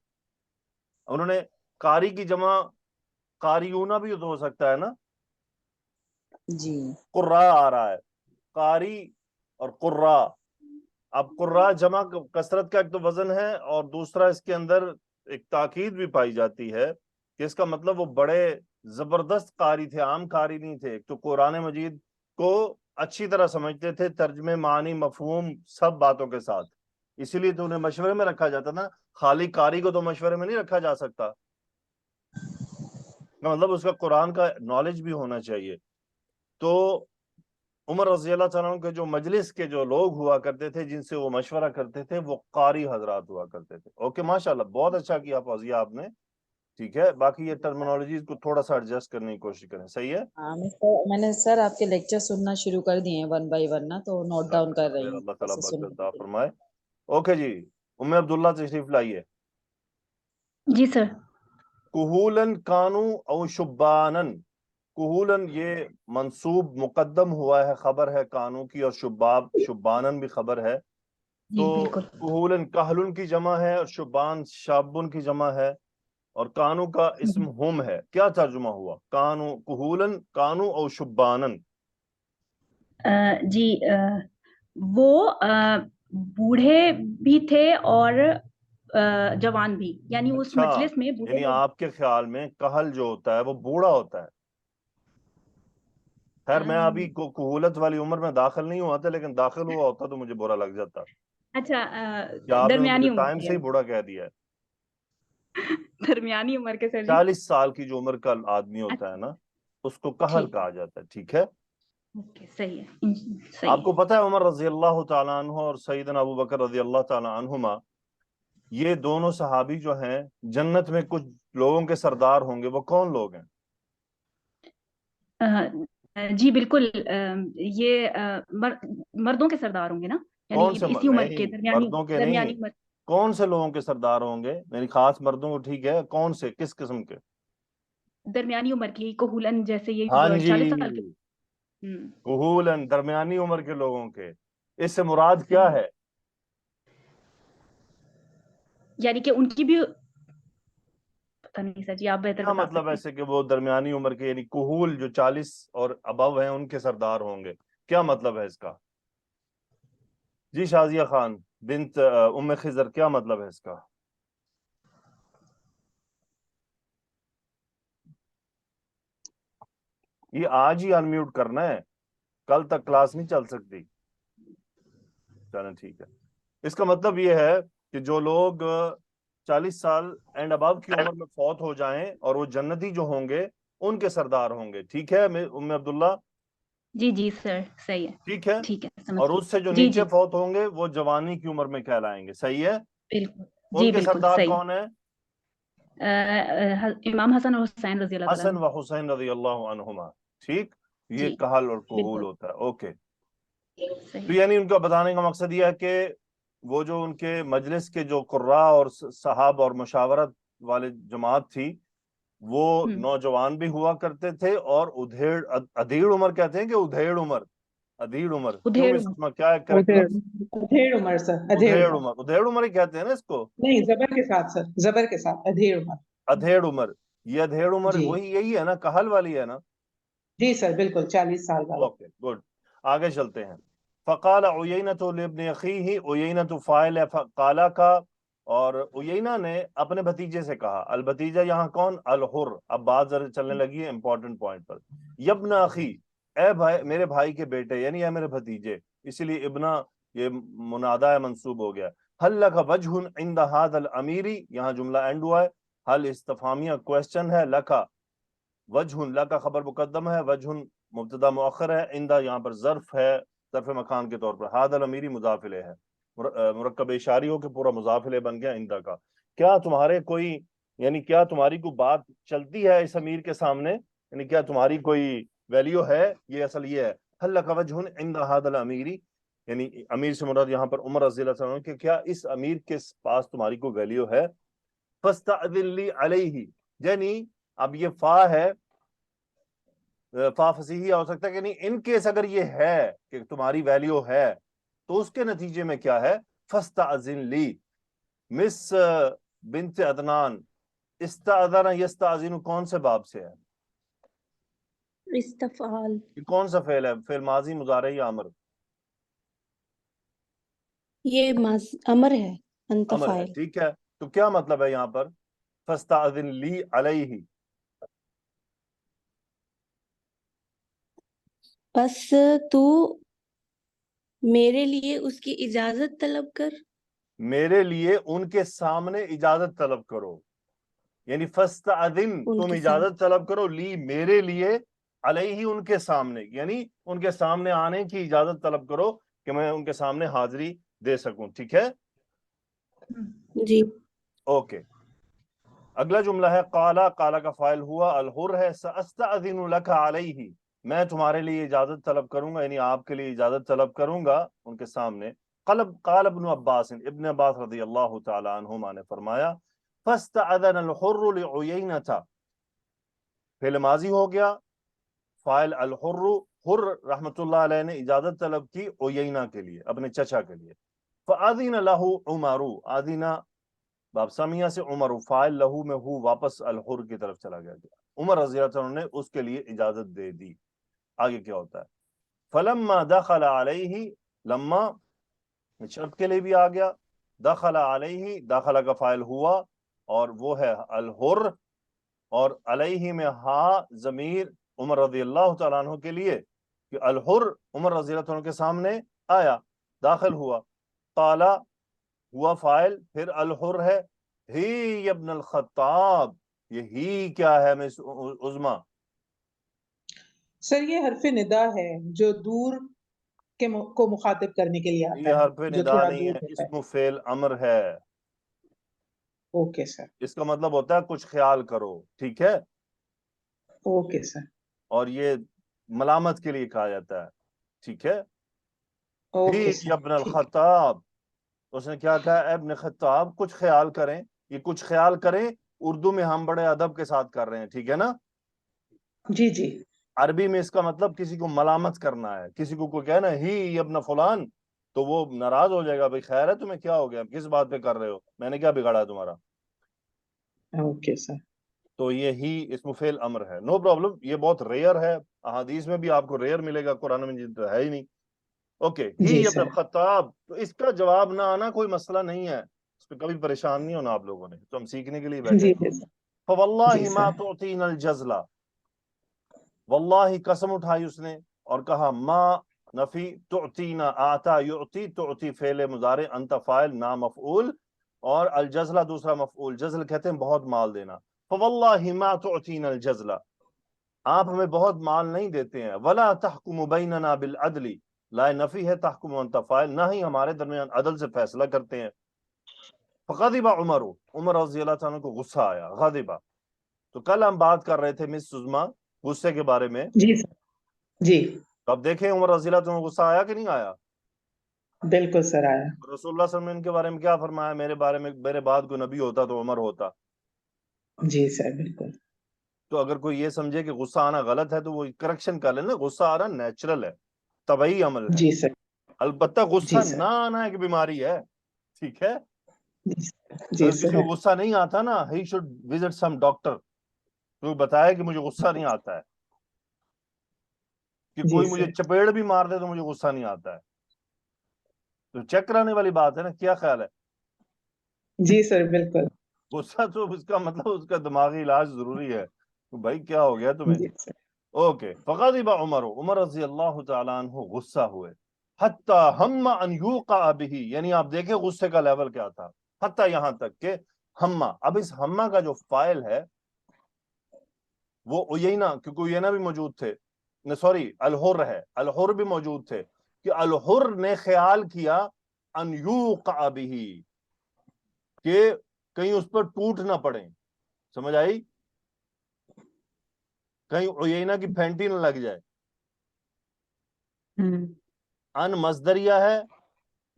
[SPEAKER 1] انہوں نے قاری کی جمع قاریونہ بھی تو ہو سکتا ہے نا،
[SPEAKER 6] جی
[SPEAKER 1] قراء آ رہا ہے، قاری اور قراء. اب قراء جمع کثرت کا ایک تو وزن ہے، اور دوسرا اس کے اندر ایک تاکید بھی پائی جاتی ہے کہ اس کا مطلب وہ بڑے زبردست قاری تھے، عام قاری نہیں تھے. ایک تو قرآن مجید کو اچھی طرح سمجھتے تھے، ترجمے، معنی، مفہوم سب باتوں کے ساتھ، اسی لیے تو انہیں مشورے میں رکھا جاتا نا. خالی قاری کو تو مشورے میں نہیں رکھا جا سکتا، مطلب اس کا قرآن کا نالج بھی ہونا چاہیے. تو عمر رضی اللہ تعالیٰ عنہ کے جو مجلس کے جو لوگ ہوا کرتے تھے جن سے وہ مشورہ کرتے تھے وہ قاری حضرات ہوا کرتے تھے. اوکے ماشاءاللہ، بہت اچھا کیا فوزیہ آپ نے، ٹھیک ہے؟ باقی یہ ٹرمینالوجیز کو تھوڑا سا ایڈجسٹ کرنے کی کوشش کریں، صحیح ہے؟
[SPEAKER 6] ہاں میں نے سر آپ کے لیکچر سننا شروع کر دیے ہیں 1 بائی 1 نا، تو نوٹ ڈاؤن کر رہی ہوں
[SPEAKER 1] اللہ تعالیٰ
[SPEAKER 6] کیسے
[SPEAKER 1] برکت عطا
[SPEAKER 6] سننا.
[SPEAKER 1] فرمائے. اوکے جی، عبداللہ تشریف لائیے.
[SPEAKER 2] جی سر.
[SPEAKER 1] کہولن کانو او شبانن، کہولن یہ منصوب مقدم ہوا ہے، خبر ہے کانو کی، اور شبانن بھی خبر ہے.
[SPEAKER 2] جی
[SPEAKER 1] تو
[SPEAKER 2] بالکل.
[SPEAKER 1] کہولن کہلن کی جمع ہے، اور شبان شابن کی جمع ہے، اور کانو کا اسم ہم ہے. کیا ترجمہ ہوا؟ کانو کہولن کانو او شبانن.
[SPEAKER 2] جی وہ بوڑھے بھی تھے اور جوان بھی، یعنی اس
[SPEAKER 1] اچھا،
[SPEAKER 2] مجلس میں بوڑھے
[SPEAKER 1] یعنی
[SPEAKER 2] لوگ.
[SPEAKER 1] آپ کے خیال میں کہل جو ہوتا ہے وہ بوڑھا ہوتا ہے. خیر میں ابھی کہولت والی عمر میں داخل نہیں ہوا تھا، لیکن داخل ہوا ہوتا تو مجھے برا لگ جاتا.
[SPEAKER 2] اچھا
[SPEAKER 1] کیا آپ نے مجھے
[SPEAKER 2] درمیانی عمر
[SPEAKER 1] ٹائم سے
[SPEAKER 2] کے،
[SPEAKER 1] ہی بوڑھا کہہ دیا ہے.
[SPEAKER 2] درمیانی عمر کے سر جی.
[SPEAKER 1] 40 سال کی جو عمر کا آدمی ہوتا ہے
[SPEAKER 2] اچھا
[SPEAKER 1] نا اس کو کہل
[SPEAKER 2] ٹھیک،
[SPEAKER 1] کہا جاتا ہے، ٹھیک ہے؟
[SPEAKER 2] اوکے صحیح ہے،
[SPEAKER 1] آپ
[SPEAKER 2] صحیح
[SPEAKER 1] کو
[SPEAKER 2] ہے.
[SPEAKER 1] پتہ ہے عمر رضی اللہ تعالیٰ عنہ اور سیدنا ابو بکر رضی اللہ تعالیٰ عنہما، یہ دونوں صحابی جو ہیں جنت میں کچھ لوگوں کے سردار ہوں گے. وہ کون لوگ ہیں؟
[SPEAKER 2] جی بالکل، یہ مردوں کے سردار ہوں گے نا،
[SPEAKER 1] کون
[SPEAKER 2] یعنی
[SPEAKER 1] سے
[SPEAKER 2] اسی عمر کے،
[SPEAKER 1] نہیں،
[SPEAKER 2] درمیانی
[SPEAKER 1] مردوں کے نہیں،
[SPEAKER 2] درمیانی عمر.
[SPEAKER 1] کون سے لوگوں کے سردار ہوں گے؟ میری خاص مردوں کو، ٹھیک ہے، کون سے، کس قسم کے؟
[SPEAKER 2] درمیانی عمر کی، کوہولن جیسے یہ
[SPEAKER 1] ہاں جی،
[SPEAKER 2] 40 سال کے.
[SPEAKER 1] کہولن درمیانی عمر کے لوگوں کے. اس سے مراد کیا
[SPEAKER 2] صحیح،
[SPEAKER 1] ہے؟
[SPEAKER 2] یعنی کہ ان کی بھی
[SPEAKER 7] کنیسہ جی آپ بہتر
[SPEAKER 1] کیا
[SPEAKER 7] بتا
[SPEAKER 1] مطلب
[SPEAKER 7] سکتے ہیں.
[SPEAKER 1] ایسے کہ وہ درمیانی عمر کے یعنی کہول جو 40 اور ابو ہیں ان کے سردار ہوں گے، کیا مطلب ہے اس کا؟ جی شازیہ خان بنت ام خضر، کیا مطلب ہے اس کا؟ یہ آج ہی انمیوٹ کرنا ہے، کل تک کلاس نہیں چل سکتی. چلیں ٹھیک ہے. اس کا مطلب یہ ہے کہ جو لوگ 40 سال اینڈ ابو کی عمر میں فوت ہو جائیں اور وہ جنتی جو ہوں گے ان کے سردار ہوں گے. ٹھیک ہے ام عبداللہ؟
[SPEAKER 7] جی جی سر صحیح ہے.
[SPEAKER 1] ٹھیک ہے.
[SPEAKER 7] ٹھیک ہے سمجھ
[SPEAKER 1] اور
[SPEAKER 7] گئی.
[SPEAKER 1] اس سے جو
[SPEAKER 7] جی
[SPEAKER 1] نیچے
[SPEAKER 7] جی
[SPEAKER 1] فوت ہوں گے وہ جوانی کی عمر میں کہلائیں گے. صحیح ہے.
[SPEAKER 7] بالکل
[SPEAKER 1] ان
[SPEAKER 7] جی
[SPEAKER 1] کے
[SPEAKER 7] بالکل
[SPEAKER 1] سردار
[SPEAKER 7] صحیح.
[SPEAKER 1] کون ہیں؟
[SPEAKER 7] امام حسن اور حسین رضی اللہ تعالیٰ
[SPEAKER 1] حسن
[SPEAKER 7] عنہ.
[SPEAKER 1] و حسین رضی اللہ عنہما. ٹھیک. یہ
[SPEAKER 7] جی
[SPEAKER 1] کہل اور قبول
[SPEAKER 7] بالکل
[SPEAKER 1] ہوتا ہے. اوکے. تو
[SPEAKER 7] صحیح.
[SPEAKER 1] یعنی ان کا بتانے کا مقصد یہ ہے کہ وہ جو ان کے مجلس کے جو قراء اور صحاب اور مشاورت والے جماعت تھی وہ نوجوان بھی ہوا کرتے تھے اور ادھیڑ عمر کہتے ہیں کہ ادھیڑ عمر، ادھیڑ عمر کیوں
[SPEAKER 7] ادھیڑ
[SPEAKER 1] مس اسما کیا ہے کریکٹ
[SPEAKER 3] ادھر
[SPEAKER 1] لفظ؟
[SPEAKER 5] ادھیڑ عمر سر،
[SPEAKER 1] ادھیڑ عمر، ادھیڑ عمر ہی کہتے ہیں نا اس کو.
[SPEAKER 5] نہیں زبر کے ساتھ سر، زبر کے ساتھ ادھیڑ عمر.
[SPEAKER 1] ادھیڑ عمر. یہ ادھیڑ عمر
[SPEAKER 5] جی
[SPEAKER 1] وہی یہی ہے نا، کہل والی ہے نا.
[SPEAKER 5] جی سر بالکل 40 سال والا.
[SPEAKER 1] Okay good. آگے چلتے ہیں. فقال عیینۃ لابن اخیہ، عیینۃ فاعل ہے قال کا، اور عیینہ نے اپنے بھتیجے سے کہا. البتیجہ یہاں کون؟ الحر. اب بات ذرا چلنے لگی ہے امپورٹنٹ پوائنٹ پر. یبن اخی، اے بھائی میرے بھائی کے بیٹے، یعنی اے میرے بھتیجے، اسی لیے ابنا یہ منادہ منصوب ہو گیا. حل لک وجہ عند ھذا الامیر، یہاں جملہ اینڈ ہوا ہے. حل استفہامیہ کوشچن ہے، لکا وجہ، لکا خبر مقدم ہے، وجہ مبتدا مؤخر ہے، عندہ یہاں پر ظرف ہے، ظرف مکان کے طور پر. ھذا الامیری مضاف الیہ ہے، مرکب اشاری ہو کے پورا مضاف الیہ بن گیا عندہ کا. کیا تمہارے کوئی یعنی کیا تمہاری کوئی بات چلتی ہے اس امیر کے سامنے، یعنی کیا تمہاری کوئی ویلیو ہے؟ یہ اصل یہ ہے حل لک وجہ عند ھذا الامیری، یعنی امیر سے مراد یہاں پر عمر رضی اللہ عنہ کہ کیا اس امیر کے پاس تمہاری کوئی ویلیو ہے. فاستأذن لی علیہ، یعنی اب یہ فا ہے، فا فصیحیہ ہو سکتا ہے کہ نہیں، ان کیس اگر یہ ہے کہ تمہاری ویلیو ہے تو اس کے نتیجے میں کیا ہے؟ فاستأذن لی. مس بنت عدنان، استأذن یستأذن کون سے باب سے ہے؟
[SPEAKER 2] استفعال.
[SPEAKER 1] یہ کون سا فعل ہے؟ فعل ماضی، مضارع یا امر؟
[SPEAKER 2] یہ امر ہے، انت
[SPEAKER 1] امر ہے.
[SPEAKER 2] فاعل.
[SPEAKER 1] ٹھیک ہے. تو کیا مطلب ہے یہاں پر فاستأذن لی علیہ؟
[SPEAKER 2] بس تو میرے لیے اس کی اجازت طلب کر.
[SPEAKER 1] میرے لیے ان کے سامنے اجازت طلب کرو، یعنی فاستأذن
[SPEAKER 2] ان
[SPEAKER 1] تم
[SPEAKER 2] کے
[SPEAKER 1] اجازت طلب کرو، لی میرے لیے، علیہ ان کے سامنے، یعنی ان کے سامنے آنے کی اجازت طلب کرو کہ میں ان کے سامنے حاضری دے سکوں. ٹھیک ہے.
[SPEAKER 2] جی.
[SPEAKER 1] اوکے. اگلا جملہ ہے قالا، قالا کا فاعل ہوا الحر ہے. سأستأذن لک علیہ، میں تمہارے لیے اجازت طلب کروں گا، یعنی آپ کے لیے اجازت طلب کروں گا ان کے سامنے. قال ابن عباس، ابن عباس رضی اللہ تعالی عنہما نے فرمایا فاستأذن الحر لعیینۃ، فعل ماضی ہو گیا، فاعل الحر، حر رحمت اللہ علیہ نے اجازت طلب کی عیینہ کے لیے، اپنے چچا کے لیے. فأذن له عمر، آذین باب سامیہ سے عمر، فاعل لہو میں ہو واپس الحر کی طرف چلا گیا. عمر رضی اللہ عنہ نے اس کے لیے اجازت دے دی. آگے کیا ہوتا ہے؟ فلما دخل علیہ، لما شرط کے لیے بھی آ گیا، دخل علیہ، داخلہ کا فاعل ہوا اور وہ ہے الحر، اور علیہ میں ہا ضمیر عمر رضی اللہ تعالیٰ عنہ کے لیے کہ الحر عمر رضی اللہ عنہ کے سامنے آیا، داخل ہوا. قالا ہوا فاعل، پھر الحر ہے، ہی ابن الخطاب، یہ ہی کیا ہے مس عظما؟
[SPEAKER 5] سر یہ حرف ندا ہے جو دور کو مخاطب کرنے کے لیے آتا
[SPEAKER 1] یہ
[SPEAKER 5] ہے،
[SPEAKER 1] حرف
[SPEAKER 5] جو
[SPEAKER 1] ندا
[SPEAKER 5] تھوڑا
[SPEAKER 1] نہیں
[SPEAKER 5] دور
[SPEAKER 1] ہے،
[SPEAKER 5] ہوتا ہے.
[SPEAKER 1] اسم فعل امر ہے.
[SPEAKER 5] Okay sir.
[SPEAKER 1] اس کا مطلب ہوتا ہے کچھ خیال کرو. ٹھیک ہے.
[SPEAKER 5] Okay sir.
[SPEAKER 1] اور یہ ملامت کے لیے کہا جاتا ہے. ٹھیک ہے.
[SPEAKER 5] اوکے
[SPEAKER 1] ہی
[SPEAKER 5] سر
[SPEAKER 1] ابن
[SPEAKER 5] ٹھیک.
[SPEAKER 1] الخطاب، اس نے کیا کہا؟ اے ابن خطاب کچھ خیال کریں. یہ کچھ خیال کریں اردو میں ہم بڑے ادب کے ساتھ کر رہے ہیں، ٹھیک ہے نا.
[SPEAKER 5] جی جی.
[SPEAKER 1] عربی میں اس کا مطلب کسی کو ملامت کرنا ہے. کسی کو کوئی کہنا ہی ابن فلان تو وہ ناراض ہو جائے گا، بھائی خیر ہے تمہیں کیا ہو گیا، کس بات پہ کر رہے ہو، میں نے کیا بگاڑا ہے تمہارا.
[SPEAKER 5] Okay sir.
[SPEAKER 1] تو یہی اسم فعل امر ہے. نو پرابلم, یہ بہت ریئر ہے, احادیث میں بھی آپ کو ریئر ملے گا, قرآن مجید تو ہے ہی نہیں. اوکے, ہی
[SPEAKER 5] جی
[SPEAKER 1] ابن
[SPEAKER 5] سر.
[SPEAKER 1] الخطاب, تو اس کا جواب نہ آنا کوئی مسئلہ نہیں ہے, اس پہ کبھی پریشان نہیں ہونا آپ لوگوں نے, تو ہم سیکھنے کے لیے بیٹھے
[SPEAKER 5] جی
[SPEAKER 1] ہیں.
[SPEAKER 5] جی سر.
[SPEAKER 1] فواللہ
[SPEAKER 5] جی
[SPEAKER 1] ما
[SPEAKER 5] سر.
[SPEAKER 1] تعطین الجزلہ, واللہ قسم اٹھائی اس نے اور کہا ما نفی, تعطینا آتا یعطی, تعطی فعل مضارع, انت فاعل, نا مفعول, اور الجزلہ دوسرا مفعول. جزل کہتے ہیں بہت مال دینا. فواللہ ما تعطینا الجزلہ, آپ ہمیں بہت مال نہیں دیتے ہیں. ولا تحکم بیننا بالعدل, لا نفی ہے, تحکم انت فاعل, نہ ہی ہمارے درمیان عدل سے فیصلہ کرتے ہیں. فغضب عمر, عمر رضی اللہ تعالیٰ کو غصہ آیا. غضب, تو کل ہم بات کر رہے تھے مس سزما غصے کے بارے میں.
[SPEAKER 5] جی سر. جی
[SPEAKER 1] تو اب دیکھیں عمر رضی اللہ تعالیٰ کو غصہ آیا کہ نہیں آیا.
[SPEAKER 5] بالکل سر آیا.
[SPEAKER 1] رسول اللہ صلی اللہ علیہ وسلم نے ان کے بارے میں کیا فرمایا, میرے بارے میں, میرے بعد کوئی نبی ہوتا تو عمر ہوتا.
[SPEAKER 5] جی سر بالکل.
[SPEAKER 1] تو اگر کوئی یہ سمجھے کہ غصہ آنا غلط ہے تو وہ کریکشن کر لیں نا, غصہ آنا نیچرل ہے, طبعی عمل ہے.
[SPEAKER 5] جی سر.
[SPEAKER 1] البتہ غصہ
[SPEAKER 5] جی سر.
[SPEAKER 1] نہ آنا ایک بیماری ہے, ٹھیک ہے.
[SPEAKER 5] جی
[SPEAKER 1] اگر کسی
[SPEAKER 5] سر.
[SPEAKER 1] کو غصہ نہیں آتا نا, he should visit some doctor, تو بتایا کہ مجھے غصہ نہیں آتا ہے, کہ
[SPEAKER 5] جی
[SPEAKER 1] کوئی مجھے
[SPEAKER 5] سر.
[SPEAKER 1] چپیڑ بھی مار دے تو مجھے غصہ نہیں آتا ہے. تو چیک کرانے والی بات ہے نا, کیا خیال ہے.
[SPEAKER 5] جی سر بالکل.
[SPEAKER 1] غصہ تو اس کا مطلب اس کا دماغی علاج ضروری ہے, بھائی کیا ہو گیا تمہیں.
[SPEAKER 5] جی سر.
[SPEAKER 1] اوکے, فغضب عمر, عمر رضی اللہ تعالیٰ عنہ غصہ ہوئے. حتی ہم ان یوقع بہ, یعنی آپ دیکھیں غصے کا لیول کیا تھا. حتی یہاں تک کہ ہمہ, اب اس ہمہ کا جو فائل ہے وہ عیینہ, کیونکہ عیینہ بھی موجود تھے, سوری الحر ہے, الحر بھی موجود تھے, کہ الحر نے خیال کیا ان یوقع بہ, کہ کہیں اس پر ٹوٹ نہ پڑے. سمجھ آئی, کہیں عیینہ کی پھینٹی نہ لگ جائے. ان مصدریہ ہے,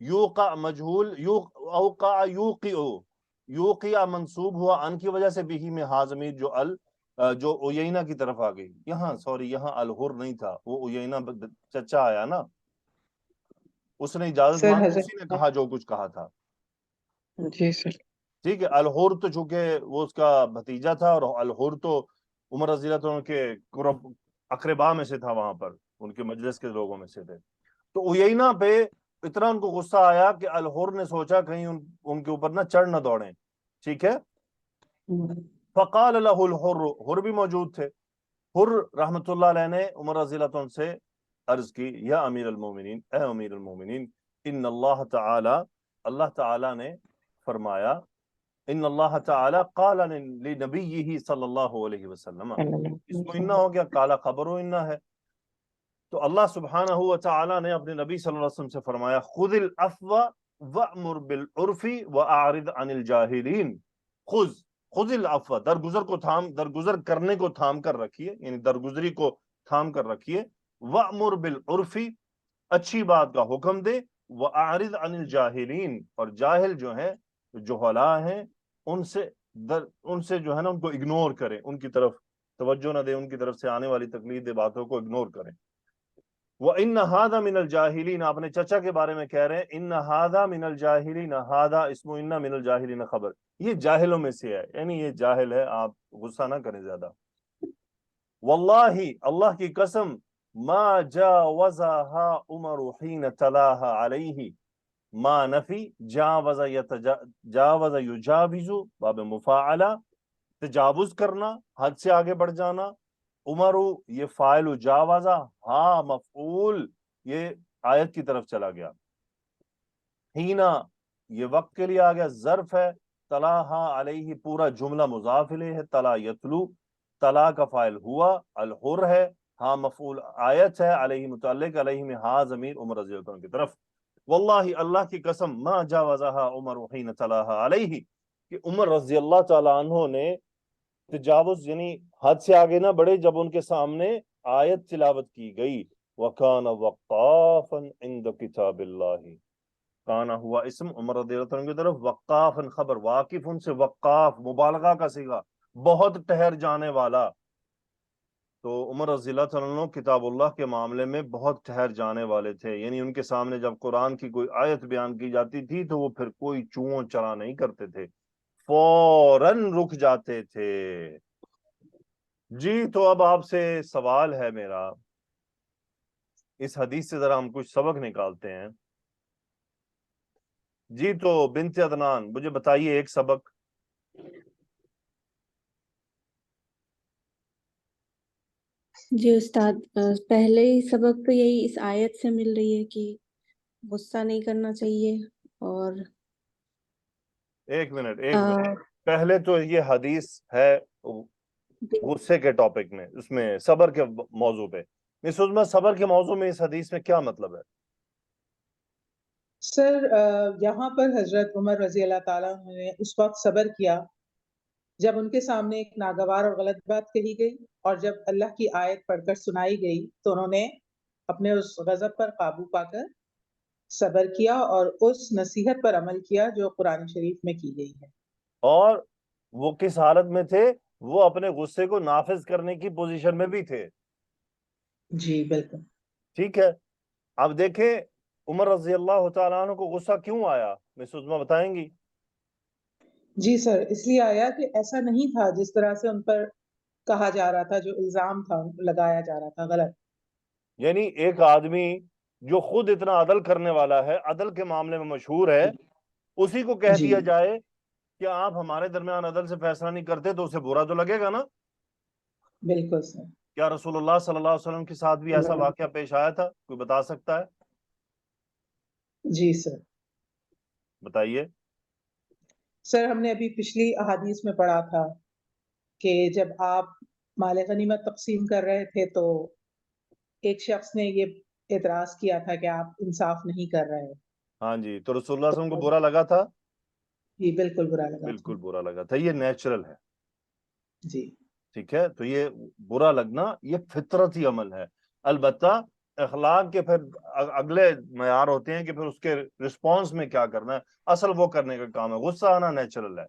[SPEAKER 1] یوقع مجہول, اوقع یوقع, یوقع منصوب ہوا ان کی وجہ سے, بھی میں حاضمیر جو عیینہ کی طرف آ گئی. یہاں سوری, یہاں الحر نہیں تھا, وہ عیینہ چچا آیا نا, اس نے اجازت
[SPEAKER 5] سر
[SPEAKER 1] مانگی, اسی نے
[SPEAKER 5] حضرت.
[SPEAKER 1] کہا جو کچھ کہا تھا.
[SPEAKER 5] جی سر.
[SPEAKER 1] ٹھیک ہے, الحر تو چونکہ وہ اس کا بھتیجا تھا, اور الحر تو عمر رضی اللہ عنہ کے اقربا میں سے تھا, وہاں پر ان کے مجلس کے لوگوں میں سے تھے. تو عیینہ پہ اتنا ان کو غصہ آیا کہ الحر نے سوچا کہیں ان کے اوپر نہ چڑھ نہ دوڑیں. ٹھیک ہے, فقال له الحر, حر بھی موجود تھے. حر رحمت اللہ علیہ نے عمر رضی اللہ عنہ سے عرض کی, یا امیر المومنین, اے امیر المومنین, ان اللہ تعالی, اللہ تعالی نے فرمایا, ان اللہ تعالی قال لنبیہ صلی اللہ علیہ وسلم, اس کو انہ ہو گیا, کالا خبر ہو انہ ہے. تو اللہ سبحانہ و تعالی نے اپنے نبی صلی اللہ علیہ وسلم سے فرمایا, خذ العفو وامر بالعرف واعرض عن الجاہلین. خذ العفو, درگزر کو تھام, درگزر کرنے کو تھام کر رکھیے, یعنی درگزری کو تھام کر رکھیے. وامر بالعرف, اچھی بات کا حکم دے. واعرض عن الجاہلین, اور جاہل جو ہیں, جہلاء ہیں, ان سے جو ہے نا ان کو اگنور کریں, ان کی طرف توجہ نہ دیں, ان کی طرف سے آنے والی تکلیف دہ باتوں کو اگنور کریں. وَإِنَّ هَذَا مِنَ الْجَاهِلِينَ, اپنے چچا کے بارے میں کہہ رہے ہیں, إِنَّ هَذَا مِنَ الْجَاهِلِينَ, هَذَا اسم إِنَّ مِنَ الْجَاهِلِينَ خبر, یہ جاہلوں میں سے ہے, یعنی یہ جاہل ہے, آپ غصہ نہ کریں زیادہ. واللہ, اللہ کی قسم, ما جاوزها عمر حين تلاها عليه, ما نفی, جاوز جاوز یجاوز, باب مفاعلہ, تجاوز کرنا, حد سے آگے بڑھ جانا. عمر, یہ فاعل جاوزا, ہاں مفعول, یہ آیت کی طرف چلا گیا. ہینا, یہ وقت کے لیے آ گیا, ظرف ہے. تلاہا علیہ, پورا جملہ مضاف الیہ ہے, تلا یتلو, تلا کا فاعل ہوا, الحر ہے, ہاں مفعول آیت ہے, علیہ متعلق, علیہ میں ہاں ضمیر عمر رضی اللہ عنہ کی طرف. واللہ, اللہ کی قسم, ما جاوزہا عمر حین تلاہا علیہ, کہ عمر رضی اللہ تعالی عنہ نے تجاوز, یعنی حد سے آگے نہ بڑھے جب ان کے سامنے آیت تلاوت کی گئی. وَكَانَ وَقَّافًا عِنْدَ كِتَابِ اللَّهِ, کانا ہوا اسم, عمر رضی اللہ عنہ کی طرف, وقافن خبر, واقف ان سے, وقاف مبالغہ کا صیغہ, بہت ٹھہر جانے والا. تو عمر رضی اللہ عنہ کتاب اللہ کے معاملے میں بہت ٹھہر جانے والے تھے, یعنی ان کے سامنے جب قرآن کی کوئی آیت بیان کی جاتی تھی تو وہ پھر کوئی چوں چرا نہیں کرتے تھے, فوراً رک جاتے تھے. جی تو اب آپ سے سوال ہے میرا، اس حدیث سے ذرا ہم کچھ سبق نکالتے ہیں. جی تو بنت عدنان مجھے بتائیے ایک سبق.
[SPEAKER 2] جی استاد، پہلے ہی سبق تو یہی اس آیت سے مل رہی ہے کہ غصہ نہیں کرنا چاہیے. اور
[SPEAKER 1] ایک منٹ پہلے تو یہ حدیث ہے غصے کے ٹاپک میں، اس میں صبر کے موضوع پہ. مس عظمیٰ صبر کے موضوع میں اس حدیث میں کیا مطلب ہے؟
[SPEAKER 5] سر یہاں پر حضرت عمر رضی اللہ تعالیٰ عنہ نے اس وقت صبر کیا جب ان کے سامنے ایک ناگوار اور غلط بات کہی گئی، اور جب اللہ کی آیت پڑھ کر سنائی گئی تو انہوں نے اپنے اس غضب پر قابو پا کر صبر کیا اور اس نصیحت پر عمل کیا جو قرآن شریف میں کی گئی ہے.
[SPEAKER 1] اور وہ کس حالت میں تھے؟ وہ اپنے غصے کو نافذ کرنے کی پوزیشن میں بھی تھے.
[SPEAKER 5] جی بالکل.
[SPEAKER 1] ٹھیک ہے، اب دیکھیں عمر رضی اللہ تعالیٰ عنہ کو غصہ کیوں آیا، مس عظمیٰ بتائیں گی؟
[SPEAKER 5] جی سر، اس لیے آیا کہ ایسا نہیں تھا جس طرح سے ان پر کہا جا رہا تھا، جو الزام تھا لگایا جا رہا تھا غلط.
[SPEAKER 1] یعنی ایک آدمی جو خود اتنا عدل کرنے والا ہے، عدل کے معاملے میں مشہور ہے، اسی کو کہہ
[SPEAKER 5] جی
[SPEAKER 1] دیا جائے کہ آپ ہمارے درمیان عدل سے فیصلہ نہیں کرتے تو اسے برا تو لگے گا نا.
[SPEAKER 5] بالکل سر.
[SPEAKER 1] کیا رسول اللہ صلی اللہ علیہ وسلم کے ساتھ بھی ایسا واقعہ پیش آیا تھا؟ کوئی بتا سکتا ہے؟
[SPEAKER 5] جی سر.
[SPEAKER 1] بتائیے.
[SPEAKER 5] سر ہم نے ابھی پچھلی احادیث میں پڑھا تھا کہ جب آپ مال غنیمت تقسیم کر رہے تھے تو ایک شخص نے یہ اعتراض کیا تھا کہ آپ انصاف نہیں کر رہے.
[SPEAKER 1] ہاں جی، تو رسول اللہ صلی اللہ علیہ وسلم کو برا لگا تھا؟
[SPEAKER 5] جی بالکل برا لگا تھا.
[SPEAKER 1] بالکل برا لگا تھا. یہ نیچرل ہے.
[SPEAKER 5] جی
[SPEAKER 1] ٹھیک ہے، تو یہ برا لگنا یہ فطرتی عمل ہے. البتہ اخلاق کے پھر اگلے معیار ہوتے ہیں کہ پھر اس کے رسپانس میں کیا کرنا ہے. اصل وہ کرنے کا کام ہے، غصہ آنا نیچرل ہے.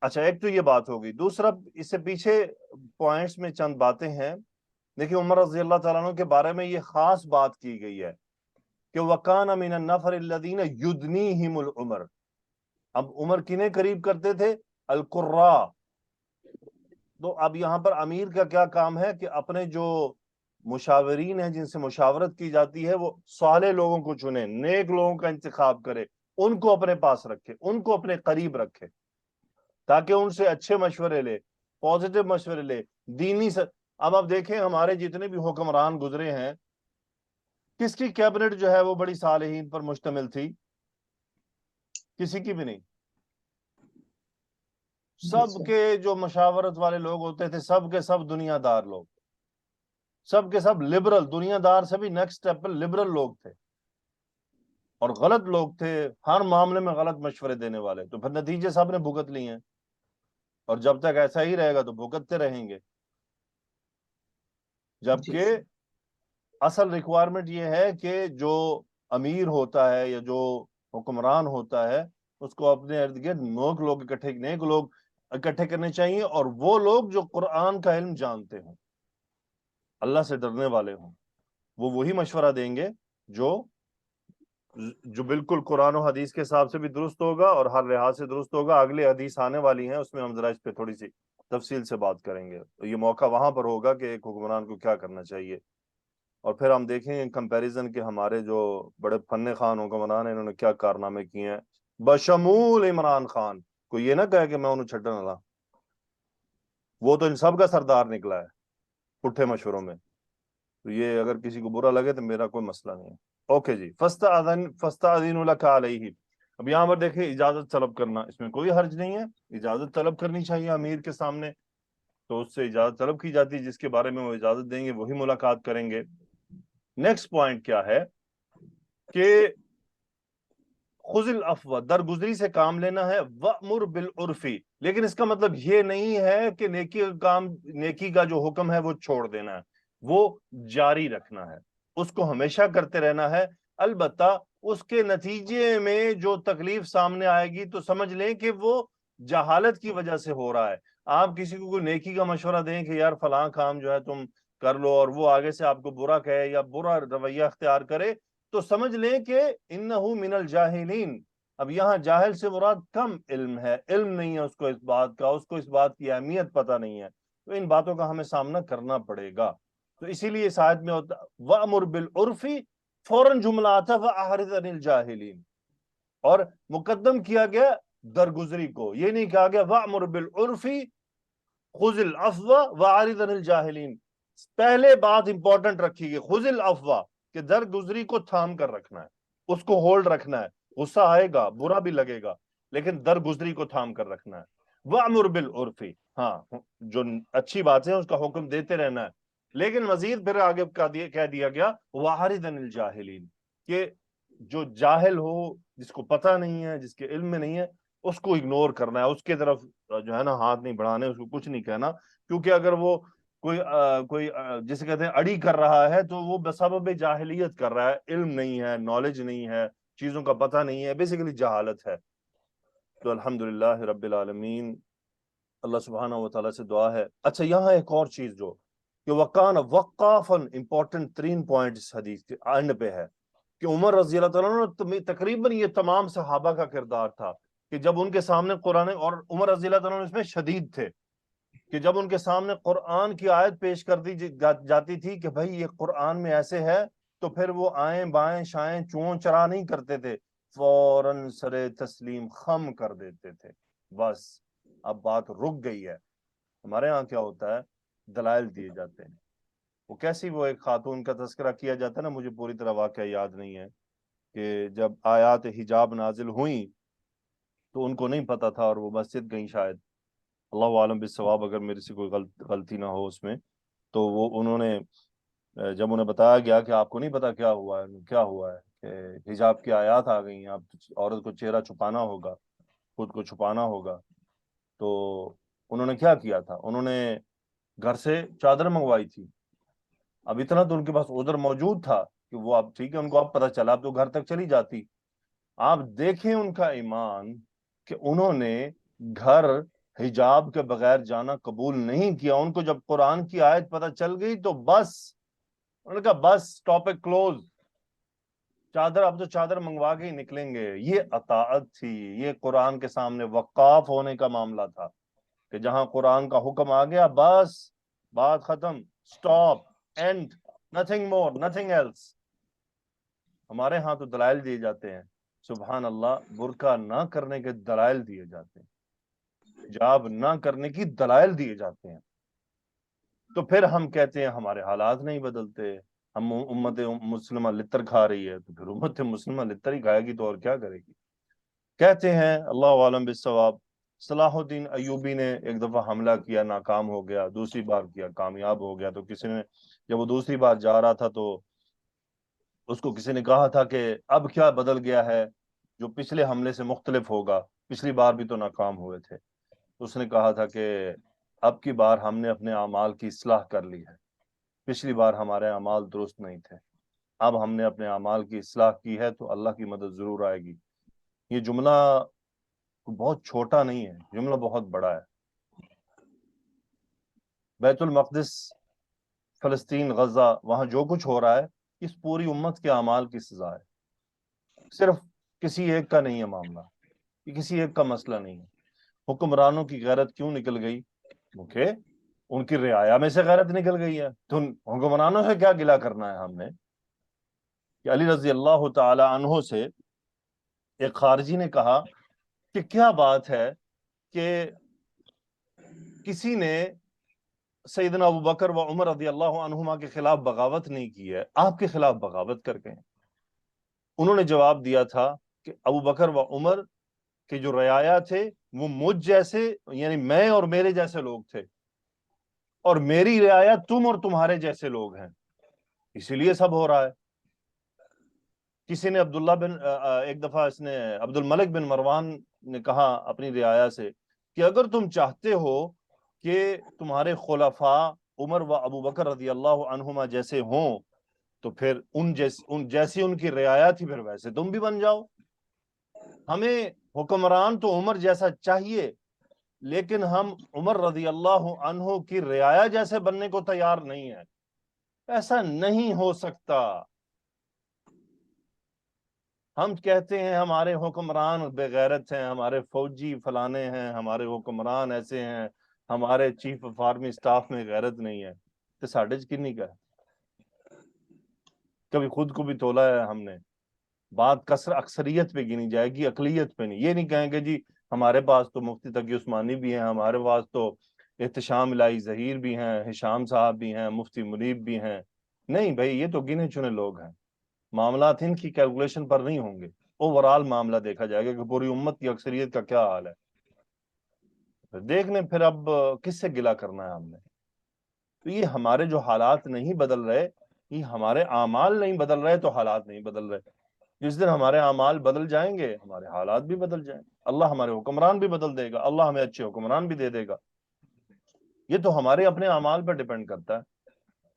[SPEAKER 1] اچھا، ایک تو یہ بات ہوگی. دوسرا اس سے پیچھے پوائنٹس میں چند باتیں ہیں. دیکھیں عمر رضی اللہ تعالیٰ عنہ کے بارے میں یہ خاص بات کی گئی ہے کہ وَكَانَ مِنَ النَّفَرِ الَّذِينَ يُدْنِيهِمُ الْعُمَرِ. اب عمر کنہیں قریب کرتے تھے؟ القراء. تو اب یہاں پر امیر کا کیا کام ہے کہ اپنے جو مشاورین ہیں جن سے مشاورت کی جاتی ہے وہ صالح لوگوں کو چنے، نیک لوگوں کا انتخاب کرے، ان کو اپنے پاس رکھے، ان کو اپنے قریب رکھے تاکہ ان سے اچھے مشورے لے، پازیٹیو مشورے لے، دینی اب آپ دیکھیں ہمارے جتنے بھی حکمران گزرے ہیں، کس کی کیبنٹ جو ہے وہ بڑی صالحین پر مشتمل تھی؟ کسی کی بھی نہیں. سب کے جو مشاورت والے لوگ ہوتے تھے سب کے سب دنیا دار لوگ، سب کے سب لبرل، دنیا دار سے بھی نیکسٹ اسٹیپ پر لبرل لوگ تھے اور غلط لوگ تھے، ہر معاملے میں غلط مشورے دینے والے. تو پھر نتیجے سب نے بھگت لیے ہیں اور جب تک ایسا ہی رہے گا تو بھگتتے رہیں گے. جبکہ اصل ریکوائرمنٹ یہ ہے کہ جو امیر ہوتا ہے یا جو حکمران ہوتا ہے اس کو اپنے ارد گرد نیک لوگ اکٹھے کرنے چاہیے، اور وہ لوگ جو قرآن کا علم جانتے ہوں، اللہ سے ڈرنے والے ہوں. وہ وہی مشورہ دیں گے جو بالکل قرآن و حدیث کے حساب سے بھی درست ہوگا اور ہر لحاظ سے درست ہوگا. اگلی حدیث آنے والی ہیں، اس میں ہم ذرا اس پہ تھوڑی سی تفصیل سے بات کریں گے. تو یہ موقع وہاں پر ہوگا کہ ایک حکمران کو کیا کرنا چاہیے، اور پھر ہم دیکھیں گے کمپیریزن کہ ہمارے جو بڑے فن خان حکمران ہیں انہوں نے کیا کارنامے کیے ہیں، بشمول عمران خان. کوئی یہ نہ کہے کہ میں انہوں چھڈن والا، وہ تو ان سب کا سردار نکلا ہے پٹھے مشوروں میں. تو یہ اگر کسی کو برا لگے تو میرا کوئی مسئلہ نہیں ہے. اوکے جی. فَاسْتَأْذِنُوا لَكَ عَلَيْهِ. اب یہاں پر دیکھیں اجازت طلب کرنا، اس میں کوئی حرج نہیں ہے، اجازت طلب کرنی چاہیے امیر کے سامنے. تو اس سے اجازت طلب کی جاتی ہے، جس کے بارے میں وہ اجازت دیں گے وہی ملاقات کریں گے. نیکسٹ پوائنٹ کیا ہے کہ خذ العفو، درگزری سے کام لینا ہے، وَأْمُرْ بِالْعُرْفِ. لیکن اس کا مطلب یہ نہیں ہے کہ نیکی کا جو حکم ہے وہ چھوڑ دینا ہے، وہ جاری رکھنا ہے، اس کو ہمیشہ کرتے رہنا ہے. البتہ اس کے نتیجے میں جو تکلیف سامنے آئے گی تو سمجھ لیں کہ وہ جہالت کی وجہ سے ہو رہا ہے. آپ کسی کو کوئی نیکی کا مشورہ دیں کہ یار فلاں کام جو ہے تم کر لو، اور وہ آگے سے آپ کو برا کہے یا برا رویہ اختیار کرے، تو سمجھ لیں کہ انہو من الجاہلین. اب یہاں جاہل سے مراد کم علم ہے، علم نہیں ہے اس کو اس بات کا، اس کو اس بات کی اہمیت پتہ نہیں ہے. تو ان باتوں کا ہمیں سامنا کرنا پڑے گا. تو اسی لیے اس آیت میں ہوتا وَأْمُرْ بِالْعُرْفِ فوراً جملہ آتا وَأَعْرِضْ عَنِ الْجَاهِلِينَ, اور مقدم کیا گیا درگزری کو. یہ نہیں کہا گیا وَأْمُرْ بِالْعُرْفِ خُذِ الْعَفْوَ وَأَعْرِضْ عَنِ الْجَاهِلِينَ. پہلے بات امپورٹنٹ رکھی گئی خُذِ الْعَفْوَ, کہ درگزری کو تھام کر رکھنا ہے, اس کو ہولڈ رکھنا ہے. غصہ آئے گا, برا بھی لگے گا, لیکن درگزری کو تھام کر رکھنا ہے. وَأْمُرْ بِالْعُرْفِ, ہاں جو اچھی باتیں ہیں اس کا حکم دیتے رہنا ہے, لیکن مزید پھر آگے کہہ دیا گیا وَأَعْرِضْ عَنِ الْجَاهِلِينَ, کہ جو جاہل ہو, جس کو پتہ نہیں ہے, جس کے علم میں نہیں ہے, اس کو اگنور کرنا ہے, اس کے طرف جو ہے نا ہاتھ نہیں بڑھانے, اس کو کچھ نہیں کہنا. کیونکہ اگر وہ کوئی جسے کہتے ہیں اڑی کر رہا ہے تو وہ بسبب جاہلیت کر رہا ہے, علم نہیں ہے, نالج نہیں ہے, چیزوں کا پتہ نہیں ہے, بیسیکلی جہالت ہے. تو الحمدللہ رب العالمین, اللہ سبحانہ و تعالیٰ سے دعا ہے. اچھا یہاں ایک اور چیز جو کہ وقان وقافاً امپورٹنٹ 3 پوائنٹ اس حدیث کے اینڈ پہ ہے کہ عمر رضی اللہ تعالیٰ عنہ تقریباً یہ تمام صحابہ کا کردار تھا کہ جب ان کے سامنے قرآن, اور عمر رضی اللہ تعالیٰ عنہ اس میں شدید تھے, کہ جب ان کے سامنے قرآن کی آیت پیش کر دی جاتی تھی کہ بھائی یہ قرآن میں ایسے ہے, تو پھر وہ آئیں بائیں شائیں چون چرا نہیں کرتے تھے, فوراً سر تسلیم خم کر دیتے تھے. بس اب بات رک گئی ہے. ہمارے ہاں کیا ہوتا ہے, دلائل دیے جاتے ہیں. وہ کیسی وہ ایک خاتون کا تذکرہ کیا جاتا ہے نا, مجھے پوری طرح واقعہ یاد نہیں ہے, کہ جب آیات حجاب نازل ہوئیں تو ان کو نہیں پتا تھا اور وہ مسجد گئیں شاید, اللہ عالم بالصواب, اگر میرے سے کوئی غلطی نہ ہو اس میں, تو وہ انہوں نے جب انہیں بتایا گیا کہ آپ کو نہیں پتا کیا ہوا ہے کہ حجاب کی آیات آ گئی ہیں, اب عورت کو چہرہ چھپانا ہوگا, خود کو چھپانا ہوگا, تو انہوں نے کیا کیا تھا, انہوں نے گھر سے چادر منگوائی تھی. اب اتنا تو ان کے پاس عذر موجود تھا کہ وہ اب ٹھیک ہے, ان کو اب پتہ چلا, اب تو گھر تک چلی جاتی. آپ دیکھیں ان کا ایمان کہ انہوں نے گھر حجاب کے بغیر جانا قبول نہیں کیا. ان کو جب قرآن کی آیت پتہ چل گئی تو بس انہوں نے کہا بس ٹاپک کلوز, چادر اب تو چادر منگوا کے ہی نکلیں گے. یہ اطاعت تھی, یہ قرآن کے سامنے وقاف ہونے کا معاملہ تھا کہ جہاں قرآن کا حکم آ گیا بس بات ختم, stop, and, nothing more, nothing else. ہمارے ہاں تو دلائل دیے جاتے ہیں, سبحان اللہ, برقع نہ کرنے کے دلائل دیے جاتے ہیں, حجاب نہ کرنے کی دلائل دیے جاتے ہیں. تو پھر ہم کہتے ہیں ہمارے حالات نہیں بدلتے, ہم امت مسلمہ لتر کھا رہی ہے, تو پھر امت مسلمہ لتر ہی کھائے گی تو اور کیا کرے گی. کہتے ہیں اللہ عالم بالصواب, صلاح الدین ایوبی نے ایک دفعہ حملہ کیا, ناکام ہو گیا, دوسری بار کیا, کامیاب ہو گیا. تو کسی نے جب وہ دوسری بار جا رہا تھا تو اس کو کسی نے کہا تھا کہ اب کیا بدل گیا ہے جو پچھلے حملے سے مختلف ہوگا, پچھلی بار بھی تو ناکام ہوئے تھے. اس نے کہا تھا کہ اب کی بار ہم نے اپنے اعمال کی اصلاح کر لی ہے, پچھلی بار ہمارے اعمال درست نہیں تھے, اب ہم نے اپنے اعمال کی اصلاح کی ہے تو اللہ کی مدد ضرور آئے گی. یہ جملہ بہت چھوٹا نہیں ہے, جملہ بہت بڑا ہے. بیت المقدس, فلسطین, غزہ, وہاں جو کچھ ہو رہا ہے اس پوری امت کے اعمال کی سزا ہے, صرف کسی ایک کا نہیں ہے معاملہ, یہ کسی ایک کا مسئلہ نہیں ہے. حکمرانوں کی غیرت کیوں نکل گئی, کیونکہ ان کی رعایا میں سے غیرت نکل گئی ہے. تو حکمرانوں سے کیا گلہ کرنا ہے ہم نے. کہ علی رضی اللہ تعالی عنہ سے ایک خارجی نے کہا کہ کیا بات ہے کہ کسی نے سیدنا ابو بکر و عمر رضی اللہ عنہما کے خلاف بغاوت نہیں کی ہے, آپ کے خلاف بغاوت کر گئے. انہوں نے جواب دیا تھا کہ ابو بکر و عمر کے جو رعایا تھے وہ مجھ جیسے, یعنی میں اور میرے جیسے لوگ تھے, اور میری رعایا تم اور تمہارے جیسے لوگ ہیں, اسی لیے سب ہو رہا ہے. کسی نے عبداللہ بن ایک دفعہ اس نے عبد الملک بن مروان نے کہا اپنی رعایا سے کہ اگر تم چاہتے ہو کہ تمہارے خلفاء عمر و ابو بکر رضی اللہ عنہما جیسے ہوں تو پھر ان جیسی ان کی رعایا تھی, پھر ویسے تم بھی بن جاؤ. ہمیں حکمران تو عمر جیسا چاہیے, لیکن ہم عمر رضی اللہ عنہ کی رعایا جیسے بننے کو تیار نہیں ہیں. ایسا نہیں ہو سکتا. ہم کہتے ہیں ہمارے حکمران بے غیرت ہیں, ہمارے فوجی فلانے ہیں, ہمارے حکمران ایسے ہیں, ہمارے چیف آف آرمی سٹاف میں غیرت نہیں ہے تو ساڈے چ کنی کا ہے؟ کبھی خود کو بھی تولا ہے ہم نے. بات اکثریت پہ گنی جائے گی، اقلیت پہ نہیں. یہ نہیں کہیں گے جی ہمارے پاس تو مفتی تقی عثمانی بھی ہیں، ہمارے پاس تو احتشام الہی ظہیر بھی ہیں، ہشام صاحب بھی ہیں، مفتی منیب بھی ہیں. نہیں بھائی، یہ تو گنے چنے لوگ ہیں. معاملات ان کی کیلکولیشن پر نہیں ہوں گے، اوورال معاملہ دیکھا جائے گا کہ پوری امت کی اکثریت کا کیا حال ہے. دیکھ لیں پھر اب کس سے گلہ کرنا ہے ہم نے. تو یہ ہمارے جو حالات نہیں بدل رہے، یہ ہمارے اعمال نہیں بدل رہے تو حالات نہیں بدل رہے. جس دن ہمارے اعمال بدل جائیں گے ہمارے حالات بھی بدل جائیں گے. اللہ ہمارے حکمران بھی بدل دے گا، اللہ ہمیں اچھے حکمران بھی دے دے گا. یہ تو ہمارے اپنے اعمال پر ڈیپینڈ کرتا ہے.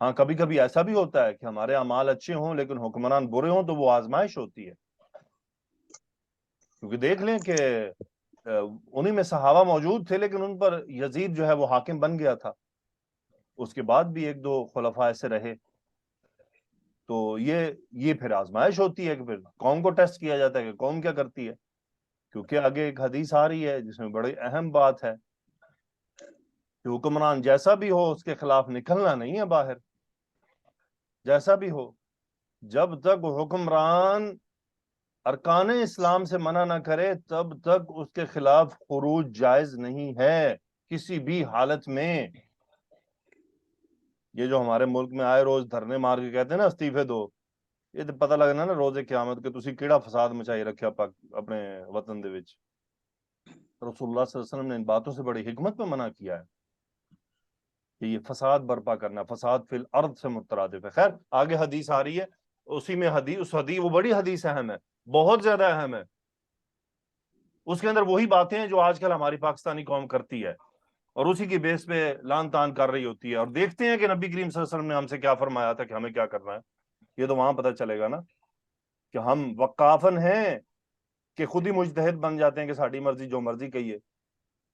[SPEAKER 1] ہاں کبھی کبھی ایسا بھی ہوتا ہے کہ ہمارے اعمال اچھے ہوں لیکن حکمران برے ہوں تو وہ آزمائش ہوتی ہے. کیونکہ دیکھ لیں کہ انہی میں صحابہ موجود تھے لیکن ان پر یزید جو ہے وہ حاکم بن گیا تھا. اس کے بعد بھی ایک دو خلفاء ایسے رہے. تو یہ پھر آزمائش ہوتی ہے کہ پھر قوم کو ٹیسٹ کیا جاتا ہے کہ قوم کیا کرتی ہے. کیونکہ آگے ایک حدیث آ رہی ہے جس میں بڑی اہم بات ہے کہ حکمران جیسا بھی ہو اس کے خلاف نکلنا نہیں ہے باہر. جیسا بھی ہو، جب تک حکمران ارکان اسلام سے منع نہ کرے تب تک اس کے خلاف خروج جائز نہیں ہے کسی بھی حالت میں. یہ جو ہمارے ملک میں آئے روز دھرنے مار کے کہتے ہیں نا استعفے دو، یہ تو پتہ لگنا نا روز قیامت کہ تسی کیڑا فساد مچائی رکھیا اپنے وطن دے وچ. رسول اللہ صلی اللہ علیہ وسلم نے ان باتوں سے بڑی حکمت میں منع کیا ہے کہ یہ فساد برپا کرنا، فساد فی الارض سے مترادف ہے. خیر آگے حدیث آ رہی ہے، اسی میں حدیث وہ بڑی حدیث اہم ہے، بہت زیادہ اہم ہے. اس کے اندر وہی باتیں ہیں جو آج کل ہماری پاکستانی قوم کرتی ہے اور اسی کی بیس پہ لان تان کر رہی ہوتی ہے. اور دیکھتے ہیں کہ نبی کریم صلی اللہ علیہ وسلم نے ہم سے کیا فرمایا تھا کہ ہمیں کیا کرنا ہے. یہ تو وہاں پتہ چلے گا نا کہ ہم وقافن ہیں کہ خود ہی مجتہد بن جاتے ہیں کہ ساڑی مرضی جو مرضی کہیے.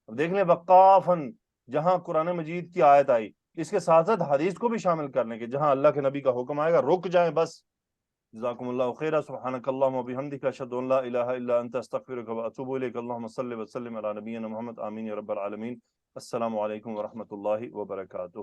[SPEAKER 1] اب دیکھ لیں وقافن جہاں قرآن مجید کی آیت آئی اس کے ساتھ ساتھ حدیث کو بھی شامل کر لیں کہ جہاں اللہ کے نبی کا حکم آئے گا رک جائیں بس. جزاکم اللہ خیرا. سبحانک اللہم و بحمدک اشہد ان لا الہ الا انت استغفرک و اتوب الیک. اللہم صلی وسلم علی نبینا محمد. آمین یا رب العالمین. السلام علیکم ورحمۃ اللہ وبرکاتہ.